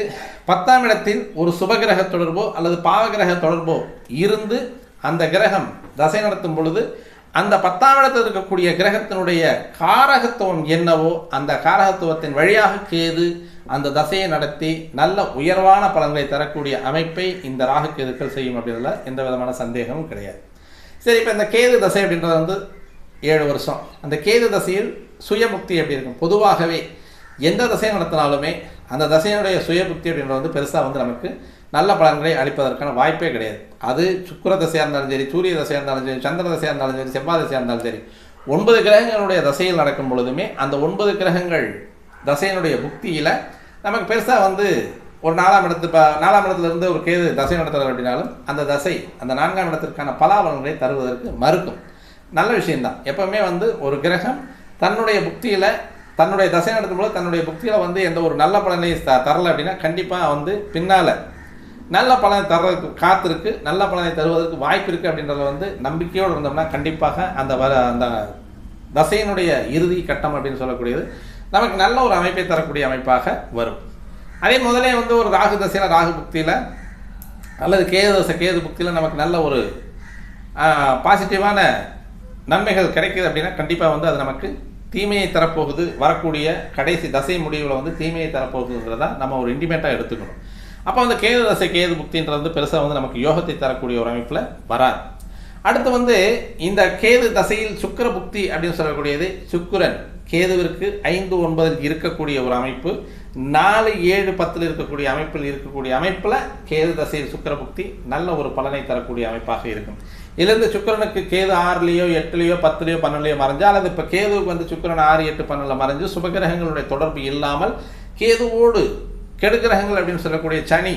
10ஆம் இடத்தில் ஒரு சுபகிரக தொடர்போ அல்லது பாவகிரக தொடர்போ இருந்து அந்த கிரகம் தசை நடத்தும் பொழுது அந்த 10ஆம் இடத்தில் இருக்கக்கூடிய கிரகத்தினுடைய காரகத்துவம் என்னவோ அந்த காரகத்துவத்தின் வழியாக கேது அந்த தசையை நடத்தி நல்ல உயர்வான பலன்களை தரக்கூடிய அமைப்பை இந்த ராகு கேதுக்கள் செய்யும் அப்படின்றதுல எந்த விதமான சந்தேகமும் கிடையாது. சரி, இப்போ இந்த கேது தசை அப்படின்றது வந்து 7 வருஷம். அந்த கேது தசையில் சுயபுக்தி எப்படி இருக்கும்? பொதுவாகவே எந்த தசை நடத்தினாலுமே அந்த தசையினுடைய சுயபுக்தி அப்படின்றது வந்து பெருசாக வந்து நமக்கு நல்ல பலன்களை அளிப்பதற்கான வாய்ப்பே கிடையாது. அது சுக்கிர தசையாக இருந்தாலும் சரி, சூரிய தசையாக இருந்தாலும் சரி, சந்திர தசையாக இருந்தாலும் சரி, செவ்வாய் தசையாக இருந்தாலும் சரி, 9 கிரகங்களுடைய தசையில் நடக்கும் பொழுதுமே அந்த 9 கிரகங்கள் தசையினுடைய புக்தியில் நமக்கு பெருசாக வந்து ஒரு 4ஆம் இடத்துல இருந்து ஒரு கேது தசை நடத்துறது அப்படின்னாலும் அந்த தசை அந்த 4ஆம் இடத்திற்கான பலாபலன்களை தருவதற்கு மறுக்கும். நல்ல விஷயம்தான். எப்பவுமே வந்து ஒரு கிரகம் தன்னுடைய புக்தியில் தன்னுடைய தசை நடத்தும் போது தன்னுடைய புக்தியில் வந்து எந்த ஒரு நல்ல பலனையும் தரலை அப்படின்னா கண்டிப்பாக வந்து பின்னால் நல்ல பலனை தர்றதுக்கு காத்திருக்கு, நல்ல பலனை தருவதற்கு வாய்ப்பு இருக்குது அப்படின்றத வந்து நம்பிக்கையோடு இருந்தோம்னா கண்டிப்பாக அந்த தசையினுடைய இறுதி கட்டம் அப்படின்னு சொல்லக்கூடியது நமக்கு நல்ல ஒரு அமைப்பை தரக்கூடிய அமைப்பாக வரும். அதே முதலே வந்து ஒரு ராகு தசையில் ராகு புக்தியில் அல்லது கேது தசை கேது புக்தியில் நமக்கு நல்ல ஒரு பாசிட்டிவான நன்மைகள் கிடைக்குது அப்படின்னா கண்டிப்பாக வந்து அது நமக்கு தீமையை தரப்போகுது. வரக்கூடிய கடைசி தசை முடிவில் வந்து தீமையை தரப்போகுதுங்கிறதா நம்ம ஒரு இன்டிமேட்டாக எடுத்துக்கணும். அப்போ வந்து கேது தசை கேது புக்தின்றது வந்து பெருசாக வந்து நமக்கு யோகத்தை தரக்கூடிய ஒரு அமைப்பில் வராது. அடுத்து வந்து இந்த கேது தசையில் சுக்கிர புக்தி அப்படின்னு சொல்லக்கூடியது சுக்கிரன் கேதுவிற்கு 5, 9 இருக்கக்கூடிய ஒரு அமைப்பு, 4, 7, 10 இருக்கக்கூடிய அமைப்பில் கேது தசையில் சுக்கிர புக்தி நல்ல ஒரு பலனை தரக்கூடிய அமைப்பாக இருக்கும். இதிலிருந்து சுக்கிரனுக்கு கேது 6லேயோ 8லேயோ 10லேயோ 12லேயோ மறைஞ்சா, அல்லது இப்போ கேதுவுக்கு வந்து சுக்கிரன் 6, 8, 12 மறைஞ்சு சுபகிரகங்களுடைய தொடர்பு இல்லாமல் கேதுவோடு கெடுகிரகங்கள் அப்படின்னு சொல்லக்கூடிய சனி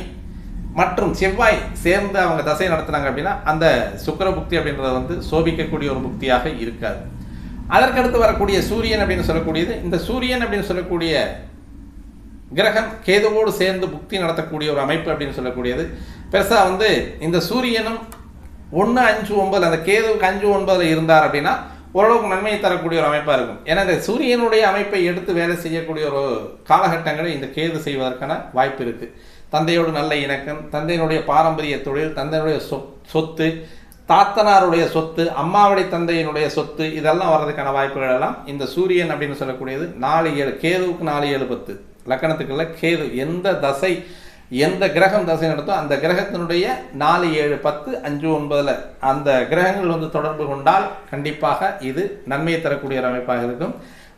மற்றும் செவ்வாய் சேர்ந்து அவங்க தசை நடத்துனாங்க அப்படின்னா அந்த சுக்கிர புக்தி அப்படின்றது வந்து சோபிக்கக்கூடிய ஒரு புக்தியாக இருக்காது. அதற்கடுத்து வரக்கூடிய சூரியன் அப்படின்னு சொல்லக்கூடியது, இந்த சூரியன் அப்படின்னு சொல்லக்கூடிய கிரகம் கேதுவோடு சேர்ந்து புக்தி நடத்தக்கூடிய ஒரு அமைப்பு அப்படின்னு சொல்லக்கூடியது பெருசாக வந்து இந்த சூரியனும் 1, 5, 9 அந்த கேதுவுக்கு 5, 9 இருந்தார் அப்படின்னா ஓரளவுக்கு நன்மையை தரக்கூடிய ஒரு அமைப்பாக இருக்கும். ஏன்னா இந்த சூரியனுடைய அமைப்பை எடுத்து வேலை செய்யக்கூடிய ஒரு காலகட்டங்களை இந்த கேது செய்வதற்கான வாய்ப்பு இருக்குது. தந்தையோடு நல்ல இணக்கம், தந்தையினுடைய பாரம்பரிய தொழில், தந்தையினுடைய சொத்து, தாத்தனாருடைய சொத்து, அம்மாவுடைய தந்தையினுடைய சொத்து, இதெல்லாம் வர்றதுக்கான வாய்ப்புகள் எல்லாம் இந்த சூரியன் அப்படின்னு சொல்லக்கூடியது 4, 7 கேதுவுக்கு 4, 7, 10 லக்கணத்துக்குள்ள கேது எந்த கிரகம் தசை நடத்தோ அந்த கிரகத்தினுடைய 4, 7, 10, 5, 9 அந்த கிரகங்கள் வந்து தொடர்பு கொண்டால் கண்டிப்பாக இது நன்மையை தரக்கூடிய ஒரு அமைப்பாக இருக்கும்.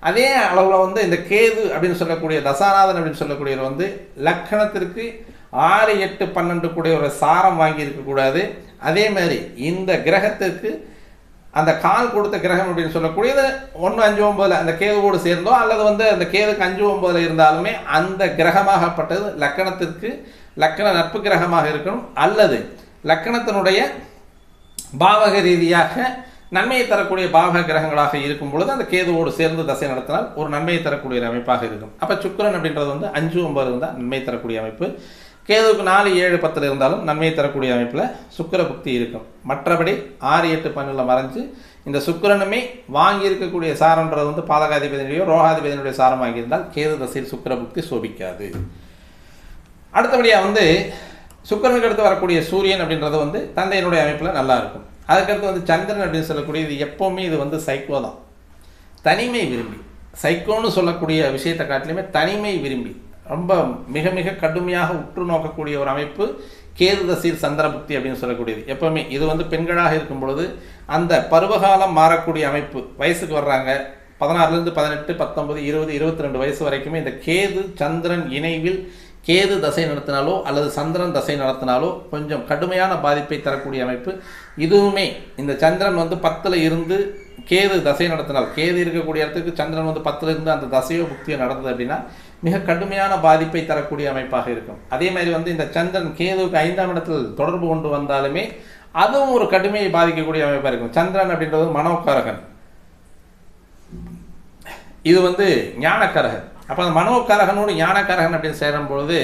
அதே அளவில் வந்து இந்த கேது அப்படின்னு சொல்லக்கூடிய தசாநாதன் அப்படின்னு சொல்லக்கூடியவர் வந்து லக்கணத்திற்கு 6, 8, 12 கூடிய ஒரு சாரம் வாங்கி இருக்கக்கூடாது. அதே மாதிரி இந்த கிரகத்திற்கு அந்த கால் கொடுத்த கிரகம் அப்படின்னு சொல்லக்கூடியது 1, 5, 9 அந்த கேதுவோடு சேர்ந்தோ அல்லது வந்து அந்த கேதுக்கு 5, 9 இருந்தாலுமே அந்த கிரகமாகப்பட்டது லக்கணத்திற்கு லக்கண நட்பு கிரகமாக இருக்கணும், அல்லது லக்கணத்தினுடைய பாவக ரீதியாக நன்மையை தரக்கூடிய பாவக கிரகங்களாக இருக்கும் பொழுது அந்த கேதுவோடு சேர்ந்து தசை நடத்தினால் ஒரு நன்மையை தரக்கூடிய அமைப்பாக இருக்கும். அப்போ சுக்கிரன் அப்படின்றது வந்து 5, 9 இருந்தால் நன்மை தரக்கூடிய அமைப்பு. கேதுவுக்கு 4, 7, 10 இருந்தாலும் நன்மையை தரக்கூடிய அமைப்பில் சுக்கிர புக்தி இருக்கும். மற்றபடி 6, 8, 12 மறைஞ்சு இந்த சுக்கிரனுமே வாங்கி இருக்கக்கூடிய சாரன்றது வந்து பாதகாதிபதியினுடைய ரோகாதிபதியினுடைய சாரம் வாங்கியிருந்தால் கேது தசையில் சுக்கிர புக்தி சோபிக்காது. அடுத்தபடியாக வந்து சுக்கிரனுக்கு அடுத்து வரக்கூடிய சூரியன் அப்படின்றது வந்து தந்தையினுடைய அமைப்பில் நல்லா இருக்கும். அதுக்கடுத்து வந்து சந்திரன் அப்படின்னு சொல்லக்கூடிய இது எப்போவுமே இது வந்து சைக்கோ தான், தனிமை விரும்பி. சைக்கோன்னு சொல்லக்கூடிய விஷயத்தை காட்டிலுமே தனிமை விரும்பி ரொம்ப மிக மிக கடுமையாக உற்று நோக்கக்கூடிய ஒரு அமைப்பு கேது தசையில் சந்திர புக்தி அப்படின்னு சொல்லக்கூடியது. எப்போவுமே இது வந்து பெண்களாக இருக்கும் பொழுது அந்த பருவகாலம் மாறக்கூடிய அமைப்பு, வயசுக்கு வர்றாங்க 16லேருந்து 18, 19, 20, 22 வயசு வரைக்குமே இந்த கேது சந்திரன் இணைவில் கேது தசை நடத்தினாலோ அல்லது சந்திரன் தசை நடத்தினாலோ கொஞ்சம் கடுமையான பாதிப்பை தரக்கூடிய அமைப்பு. இதுவுமே இந்த சந்திரன் வந்து 10ல் இருந்து கேது தசை நடத்தினால், கேது இருக்கக்கூடிய இடத்துக்கு சந்திரன் வந்து 10ல் இருந்து அந்த தசையோ புக்தியோ நடந்தது அப்படின்னா மிக கடுமையான பாதிப்பை தரக்கூடிய அமைப்பாக இருக்கும். அதே மாதிரி வந்து இந்த சந்திரன் கேதுவுக்கு 5ஆம் இடத்தில் தொடர்பு கொண்டு வந்தாலுமே அதுவும் ஒரு கடுமையை பாதிக்கக்கூடிய அமைப்பாக இருக்கும். சந்திரன் அப்படின்றது மனோகாரகன், இது வந்து ஞானக்காரகன். அப்போ அந்த மனோகாரகனோடு ஞானக்காரகன் அப்படின்னு சேரும்பொழுது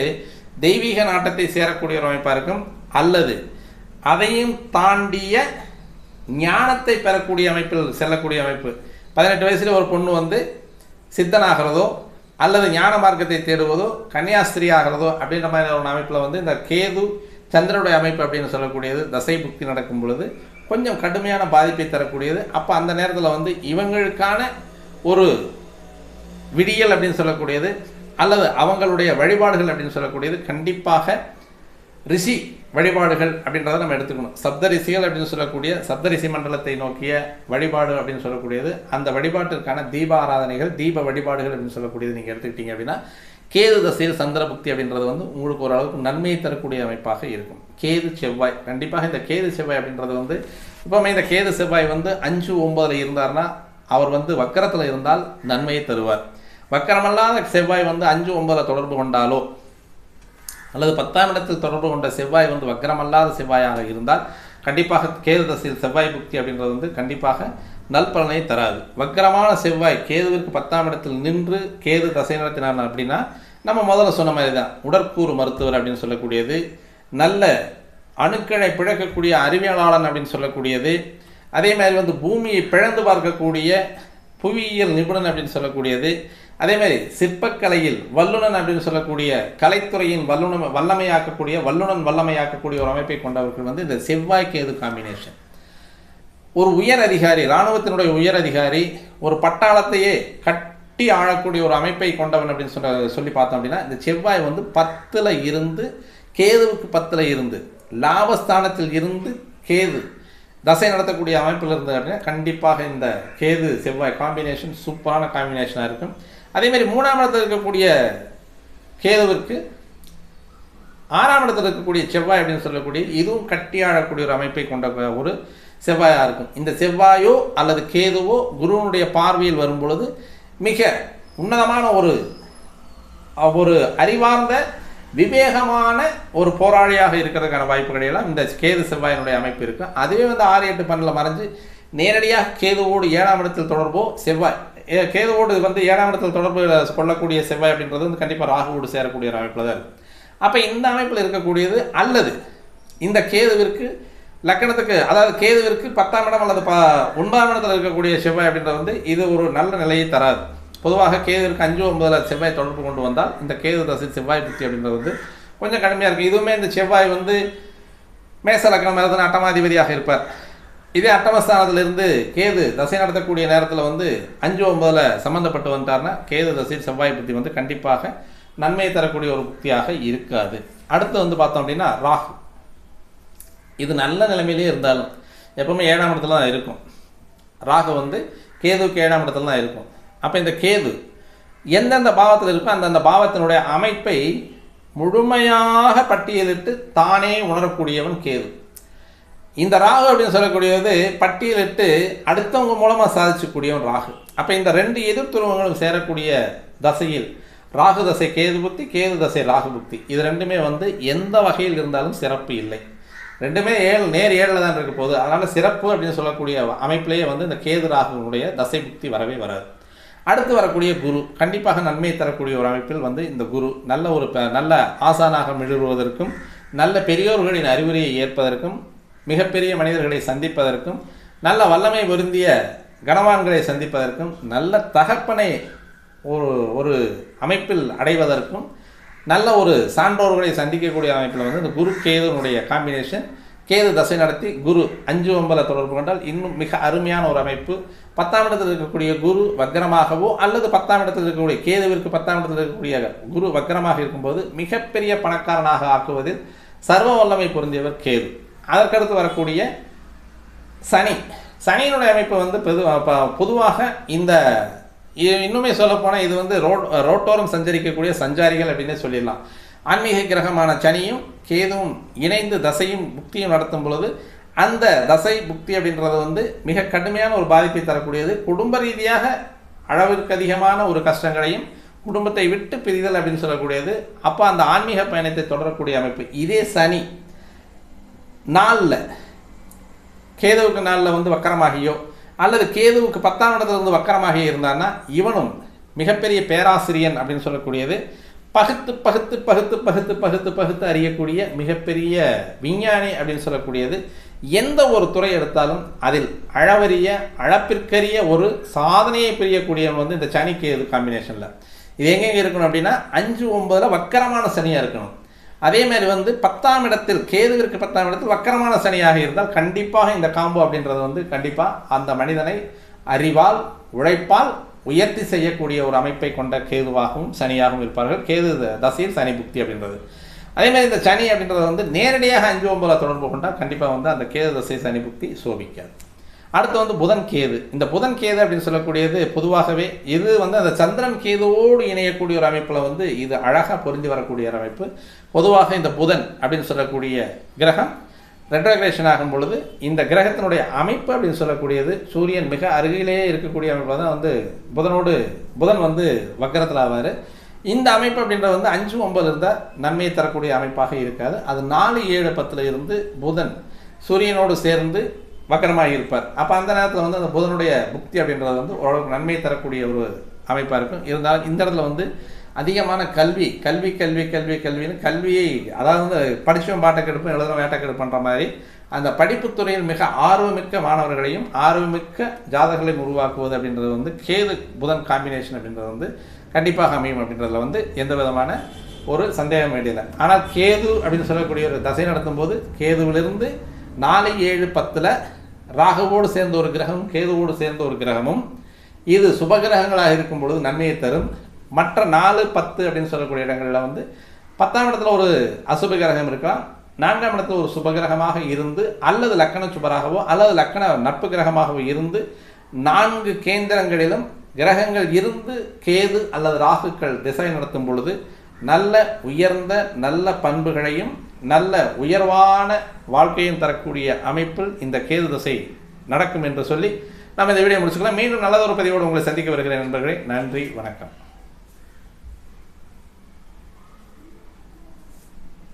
தெய்வீக நாட்டத்தை சேரக்கூடிய ஒரு அமைப்பாக இருக்கும், அல்லது அதையும் தாண்டிய ஞானத்தை பெறக்கூடிய அமைப்பில் செல்லக்கூடிய அமைப்பு. 18 வயசில் ஒரு பொண்ணு வந்து சித்தனாகிறதோ அல்லது ஞான மார்க்கத்தை தேடுவதோ கன்னியாஸ்திரி ஆகிறதோ அப்படின்ற மாதிரி ஒரு அமைப்பில் வந்து இந்த கேது சந்திரனுடைய அமைப்பு அப்படின்னு சொல்லக்கூடியது தசை புக்தி நடக்கும் பொழுது கொஞ்சம் கடுமையான பாதிப்பை தரக்கூடியது. அப்போ அந்த நேரத்தில் வந்து இவங்களுக்கான ஒரு விடியல் அப்படின்னு சொல்லக்கூடியது அல்லது அவங்களுடைய வழிபாடுகள் அப்படின்னு சொல்லக்கூடியது கண்டிப்பாக ரிஷி வழிபாடுகள் அப்படின்றத நம்ம எடுத்துக்கணும். சப்த ரிஷிகள் அப்படின்னு சொல்லக்கூடிய சப்தரிஷி மண்டலத்தை நோக்கிய வழிபாடு அப்படின்னு சொல்லக்கூடியது, அந்த வழிபாட்டிற்கான தீப ஆராதனைகள் தீப வழிபாடுகள் அப்படின்னு சொல்லக்கூடியது நீங்கள் எடுத்துக்கிட்டீங்க அப்படின்னா கேது தசையில் சந்திர புக்தி அப்படின்றது வந்து உங்களுக்கு ஓரளவுக்கு நன்மையை தரக்கூடிய அமைப்பாக இருக்கும். கேது செவ்வாய், கண்டிப்பாக இந்த கேது செவ்வாய் அப்படின்றது வந்து இப்போவுமே இந்த கேது செவ்வாய் வந்து 5, 9 இருந்தார்னா அவர் வந்து வக்கரத்தில் இருந்தால் நன்மையை தருவார். வக்கரமல்லாத செவ்வாய் வந்து 5, 9 தொடர்பு கொண்டாலோ அல்லது 10ஆம் இடத்தில் தொடர்பு கொண்ட செவ்வாய் வந்து வக்கரமல்லாத செவ்வாயாக இருந்தால் கண்டிப்பாக கேது தசையில் செவ்வாய் புக்தி அப்படின்றது வந்து கண்டிப்பாக நல்பலனை தராது. வக்கரமான செவ்வாய் கேதுவிற்கு 10ஆம் இடத்தில் நின்று கேது தசை நடத்தினார் அப்படின்னா நம்ம முதல்ல சொன்ன மாதிரி தான் உடற்கூறு மருத்துவர் அப்படின்னு சொல்லக்கூடியது, நல்ல அணுக்களை பிழக்கக்கூடிய அறிவியலாளன் அப்படின்னு சொல்லக்கூடியது, அதே மாதிரி வந்து பூமியை பிளந்து பார்க்கக்கூடிய புவியியல் நிபுணன் அப்படின்னு சொல்லக்கூடியது, அதே மாதிரி சிற்பக்கலையில் வல்லுநன் அப்படின்னு சொல்லக்கூடிய கலைத்துறையின் வல்லமையாக்கக்கூடிய ஒரு அமைப்பை கொண்டவர்கள் வந்து இந்த செவ்வாய் கேது காம்பினேஷன். ஒரு உயர் அதிகாரி, இராணுவத்தினுடைய உயர் அதிகாரி, ஒரு பட்டாளத்தையே கட்டி ஆளக்கூடிய ஒரு அமைப்பை கொண்டவன் அப்படின்னு சொல்லி பார்த்தோம் அப்படின்னா இந்த செவ்வாய் வந்து 10ல் இருந்து கேதுவுக்கு 10ல் இருந்து லாபஸ்தானத்தில் இருந்து கேது தசை நடத்தக்கூடிய அமைப்பில் இருந்தது அப்படின்னா கண்டிப்பாக இந்த கேது செவ்வாய் காம்பினேஷன் சூப்பரான காம்பினேஷனாக இருக்கும். அதேமாதிரி 3ஆம் இடத்தில் இருக்கக்கூடிய கேதுவிற்கு 6ஆம் இடத்தில் இருக்கக்கூடிய செவ்வாய் அப்படின்னு சொல்லக்கூடிய இதுவும் கட்டி ஆழக்கூடிய ஒரு அமைப்பை கொண்ட ஒரு செவ்வாயாக இருக்கும். இந்த செவ்வாயோ அல்லது கேதுவோ குருவனுடைய பார்வையில் வரும் பொழுது மிக உன்னதமான ஒரு அறிவார்ந்த விவேகமான ஒரு போராளியாக இருக்கிறதுக்கான வாய்ப்புகள் எல்லாம் இந்த கேது செவ்வாயினுடைய அமைப்பு இருக்கும். அதுவே வந்து 6, 8, 12 மறைஞ்சு நேரடியாக கேதுவோடு 7ஆம் இடத்தில் தொடர்போ செவ்வாய் கேதுவோடு வந்து 7ஆம் இடத்தில் தொடர்பு கொள்ளக்கூடிய செவ்வாய் அப்படின்றது வந்து கண்டிப்பாக ராகுவோடு சேரக்கூடிய ஒரு அமைப்பில் தான் இருக்கும். அப்போ இந்த அமைப்பில் இருக்கக்கூடியது அல்லது இந்த கேதுவிற்கு லக்கணத்துக்கு அதாவது கேதுவிற்கு 10ஆம் இடம் அல்லது 9ஆம் இடத்தில் இருக்கக்கூடிய செவ்வாய் அப்படின்றது வந்து இது ஒரு நல்ல நிலையை தராது. பொதுவாக கேதுவிற்கு 5, 9 செவ்வாய் தொடர்பு கொண்டு வந்தால் இந்த கேது தசை செவ்வாய் புத்தி அப்படின்றது வந்து கொஞ்சம் கடுமையாக இருக்குது. இதுவுமே இந்த செவ்வாய் வந்து மேச லக்னம் மேலே அட்டமாதிபதியாக இருப்பார். இதே அட்டமஸ்தானத்திலிருந்து கேது தசை நடத்தக்கூடிய நேரத்தில் வந்து 5, 9 சம்மந்தப்பட்டு வந்துட்டார்னா கேது தசை செவ்வாய் புத்தி வந்து கண்டிப்பாக நன்மையை தரக்கூடிய ஒரு புத்தியாக இருக்காது. அடுத்து வந்து பார்த்தோம் அப்படின்னா ராகு. இது நல்ல நிலைமையிலே இருந்தாலும் எப்பவுமே 7ஆம் இடத்துல தான் இருக்கும். ராகு வந்து கேதுவுக்கு 7ஆம் இடத்துல தான் இருக்கும். அப்போ இந்த கேது எந்தெந்த பாவத்தில் இருக்கோ அந்தந்த பாவத்தினுடைய அமைப்பை முழுமையாக பட்டியலிட்டு தானே உணரக்கூடியவன் கேது. இந்த ராகு அப்படின்னு சொல்லக்கூடியது பட்டியலிட்டு அடுத்தவங்க மூலமாக சாதிச்சக்கூடியவன் ராகு. அப்போ இந்த 2 எதிர்த்துருவங்களும் சேரக்கூடிய தசையில் ராகு தசை கேது புத்தி, கேது தசை ராகு புத்தி, இது ரெண்டுமே வந்து எந்த வகையில் இருந்தாலும் சிறப்பு இல்லை. ரெண்டுமே நேர் 7ல் தான் இருக்க போகுது. அதனால் சிறப்பு அப்படின்னு சொல்லக்கூடிய அமைப்பிலேயே வந்து இந்த கேது ராகுனுடைய தசை புத்தி வரவே வராது. அடுத்து வரக்கூடிய குரு கண்டிப்பாக நன்மை தரக்கூடிய ஒரு அமைப்பில் வந்து இந்த குரு நல்ல ஆசானாக மிளறுவதற்கும் நல்ல பெரியோர்களின் அறிவுரையை ஏற்பதற்கும் மிகப்பெரிய மனிதர்களை சந்திப்பதற்கும் நல்ல வல்லமை பொருந்திய கனவான்களை சந்திப்பதற்கும் நல்ல தகப்பனை ஒரு அமைப்பில் அடைவதற்கும் நல்ல ஒரு சான்றோர்களை சந்திக்கக்கூடிய அமைப்பில் வந்து இந்த குரு கேதுனுடைய காம்பினேஷன். கேது தசை நடத்தி குரு 5, 9 தொடர்பு கொண்டால் இன்னும் மிக அருமையான ஒரு அமைப்பு. 10ஆம் இடத்தில் இருக்கக்கூடிய குரு வக்ரமாகவோ அல்லது 10ஆம் இடத்தில் இருக்கக்கூடிய கேதுவிற்கு 10ஆம் இடத்தில் இருக்கக்கூடிய குரு வக்ரமாக இருக்கும்போது மிகப்பெரிய பணக்காரனாக ஆக்குவதில் சர்வ வல்லமை பொருந்தியவர் கேது. அதற்கடுத்து வரக்கூடிய சனியினுடைய அமைப்பு வந்து பொதுவாக இந்த இன்னுமே சொல்லப்போனால் இது வந்து ரோட்டோரம் சஞ்சரிக்கக்கூடிய சஞ்சாரிகள் அப்படின்னே சொல்லிடலாம். ஆன்மீக கிரகமான சனியும் கேதுவும் இணைந்து தசையும் புக்தியும் நடத்தும் பொழுது அந்த தசை புக்தி அப்படின்றது வந்து மிக கடுமையான ஒரு பாதிப்பை தரக்கூடியது. குடும்ப ரீதியாக அளவிற்கு அதிகமான ஒரு கஷ்டங்களையும் குடும்பத்தை விட்டு பிரிதல் அப்படின்னு சொல்லக்கூடியது. அப்போ அந்த ஆன்மீக பயணத்தை தொடரக்கூடிய அமைப்பு. இதே சனி 4ல் கேதுவுக்கு 4ல் வந்து வக்கரமாகியோ அல்லது கேதுவுக்கு 10ஆம் இடத்துல இருந்து வக்கரமாகி இருந்தான்னா இவனும் மிகப்பெரிய பேராசிரியன் அப்படின்னு சொல்லக்கூடியது. பகுத்து பகுத்து பகுத்து பகுத்து பகுத்து பகுத்து அறியக்கூடிய மிகப்பெரிய விஞ்ஞானி அப்படின்னு சொல்லக்கூடியது. எந்த ஒரு துறை எடுத்தாலும் அதில் அளப்பிற்கரிய ஒரு சாதனையை புரியக்கூடியவன் வந்து இந்த சனி கேது காம்பினேஷனில். இது எங்கெங்கே இருக்கணும் அப்படின்னா 5, 9 வக்கரமான சனியாக இருக்கணும். அதே மாதிரி வந்து 10ஆம் இடத்தில் கேதுவிற்கு 10ஆம் இடத்தில் வக்கரமான சனியாக இருந்தால் கண்டிப்பாக இந்த காம்போ அப்படின்றது வந்து கண்டிப்பாக அந்த மனிதனை அறிவால் உழைப்பால் உயர்த்தி செய்யக்கூடிய ஒரு அமைப்பை கொண்ட கேதுவாகவும் சனியாகவும் இருப்பார்கள். கேது தசையில் சனி புக்தி அப்படின்றது. அதேமாதிரி இந்த சனி அப்படின்றது வந்து நேரடியாக 5, 9 தொடர்பு கொண்டால் கண்டிப்பாக வந்து அந்த கேது தசை சனி புக்தி சோபிக்காது. அடுத்து வந்து புதன் கேது. இந்த புதன் கேது அப்படின்னு சொல்லக்கூடியது பொதுவாகவே இது வந்து அந்த சந்திரன் கேதுவோடு இணையக்கூடிய ஒரு அமைப்பில் வந்து இது அழகாக பொருந்தி வரக்கூடிய ஒரு அமைப்பு. பொதுவாக இந்த புதன் அப்படின்னு சொல்லக்கூடிய கிரகம் ரெட்ரோகிரேஷன் ஆகும் பொழுது இந்த கிரகத்தினுடைய அமைப்பு அப்படின்னு சொல்லக்கூடியது சூரியன் மிக அருகிலேயே இருக்கக்கூடிய அமைப்பில் தான் வந்து புதன் வந்து வக்கரத்தில் ஆவார். இந்த அமைப்பு அப்படின்றது வந்து 5, 9 இருந்தால் நன்மையை தரக்கூடிய அமைப்பாக இருக்காது. அது 4, 7, 10 இருந்து புதன் சூரியனோடு சேர்ந்து வக்கரமாக இருப்பார். அப்போ அந்த நேரத்தில் வந்து அந்த புதனுடைய புக்தி அப்படின்றது வந்து ஓரளவுக்கு நன்மையை தரக்கூடிய ஒரு அமைப்பாக இருக்கும். இருந்தாலும் இந்த இடத்துல வந்து அதிகமான கல்வின்னு கல்வியை அதாவது வந்து படித்தவன் பாட்டை கெடுப்போம் எழுதுறவன் வேட்டை கெடுப்புன்ற மாதிரி அந்த படிப்புத்துறையில் மிக ஆர்வமிக்க மாணவர்களையும் ஆர்வமிக்க ஜாதகங்களையும் உருவாக்குவது அப்படின்றது வந்து கேது புதன் காம்பினேஷன் அப்படின்றது வந்து கண்டிப்பாக அமையும் அப்படின்றதுல வந்து எந்த விதமான ஒரு சந்தேகம் வேண்டியதில்லை. ஆனால் கேது அப்படின்னு சொல்லக்கூடிய ஒரு தசை நடத்தும் போது கேதுவிலிருந்து 4, 7, 10 ராகுவோடு சேர்ந்த ஒரு கிரகமும் கேதுவோடு சேர்ந்த ஒரு கிரகமும் இது சுபகிரகங்களாக இருக்கும் பொழுது நன்மையை தரும். மற்ற 4, 10 அப்படின்னு சொல்லக்கூடிய இடங்களில் வந்து 10ஆம் இடத்துல ஒரு அசுப கிரகம் இருக்கலாம், 4ஆம் இடத்துல ஒரு சுபகிரகமாக இருந்து அல்லது லக்கண சுபராகவோ அல்லது லக்கண நட்பு கிரகமாகவோ இருந்து 4 கேந்திரங்களிலும் கிரகங்கள் இருந்து கேது அல்லது ராகுக்கள் திசை நடத்தும் பொழுது நல்ல உயர்ந்த நல்ல பண்புகளையும் நல்ல உயர்வான வாழ்க்கையும் தரக்கூடிய அமைப்பில் இந்த கேது திசை நடக்கும் என்று சொல்லி நம்ம இந்த வீடியோ முடிச்சுக்கலாம். மீண்டும் நல்லதொரு பதிவோடு உங்களை சந்திக்க வருகிறேன் நண்பர்களே. நன்றி, வணக்கம்.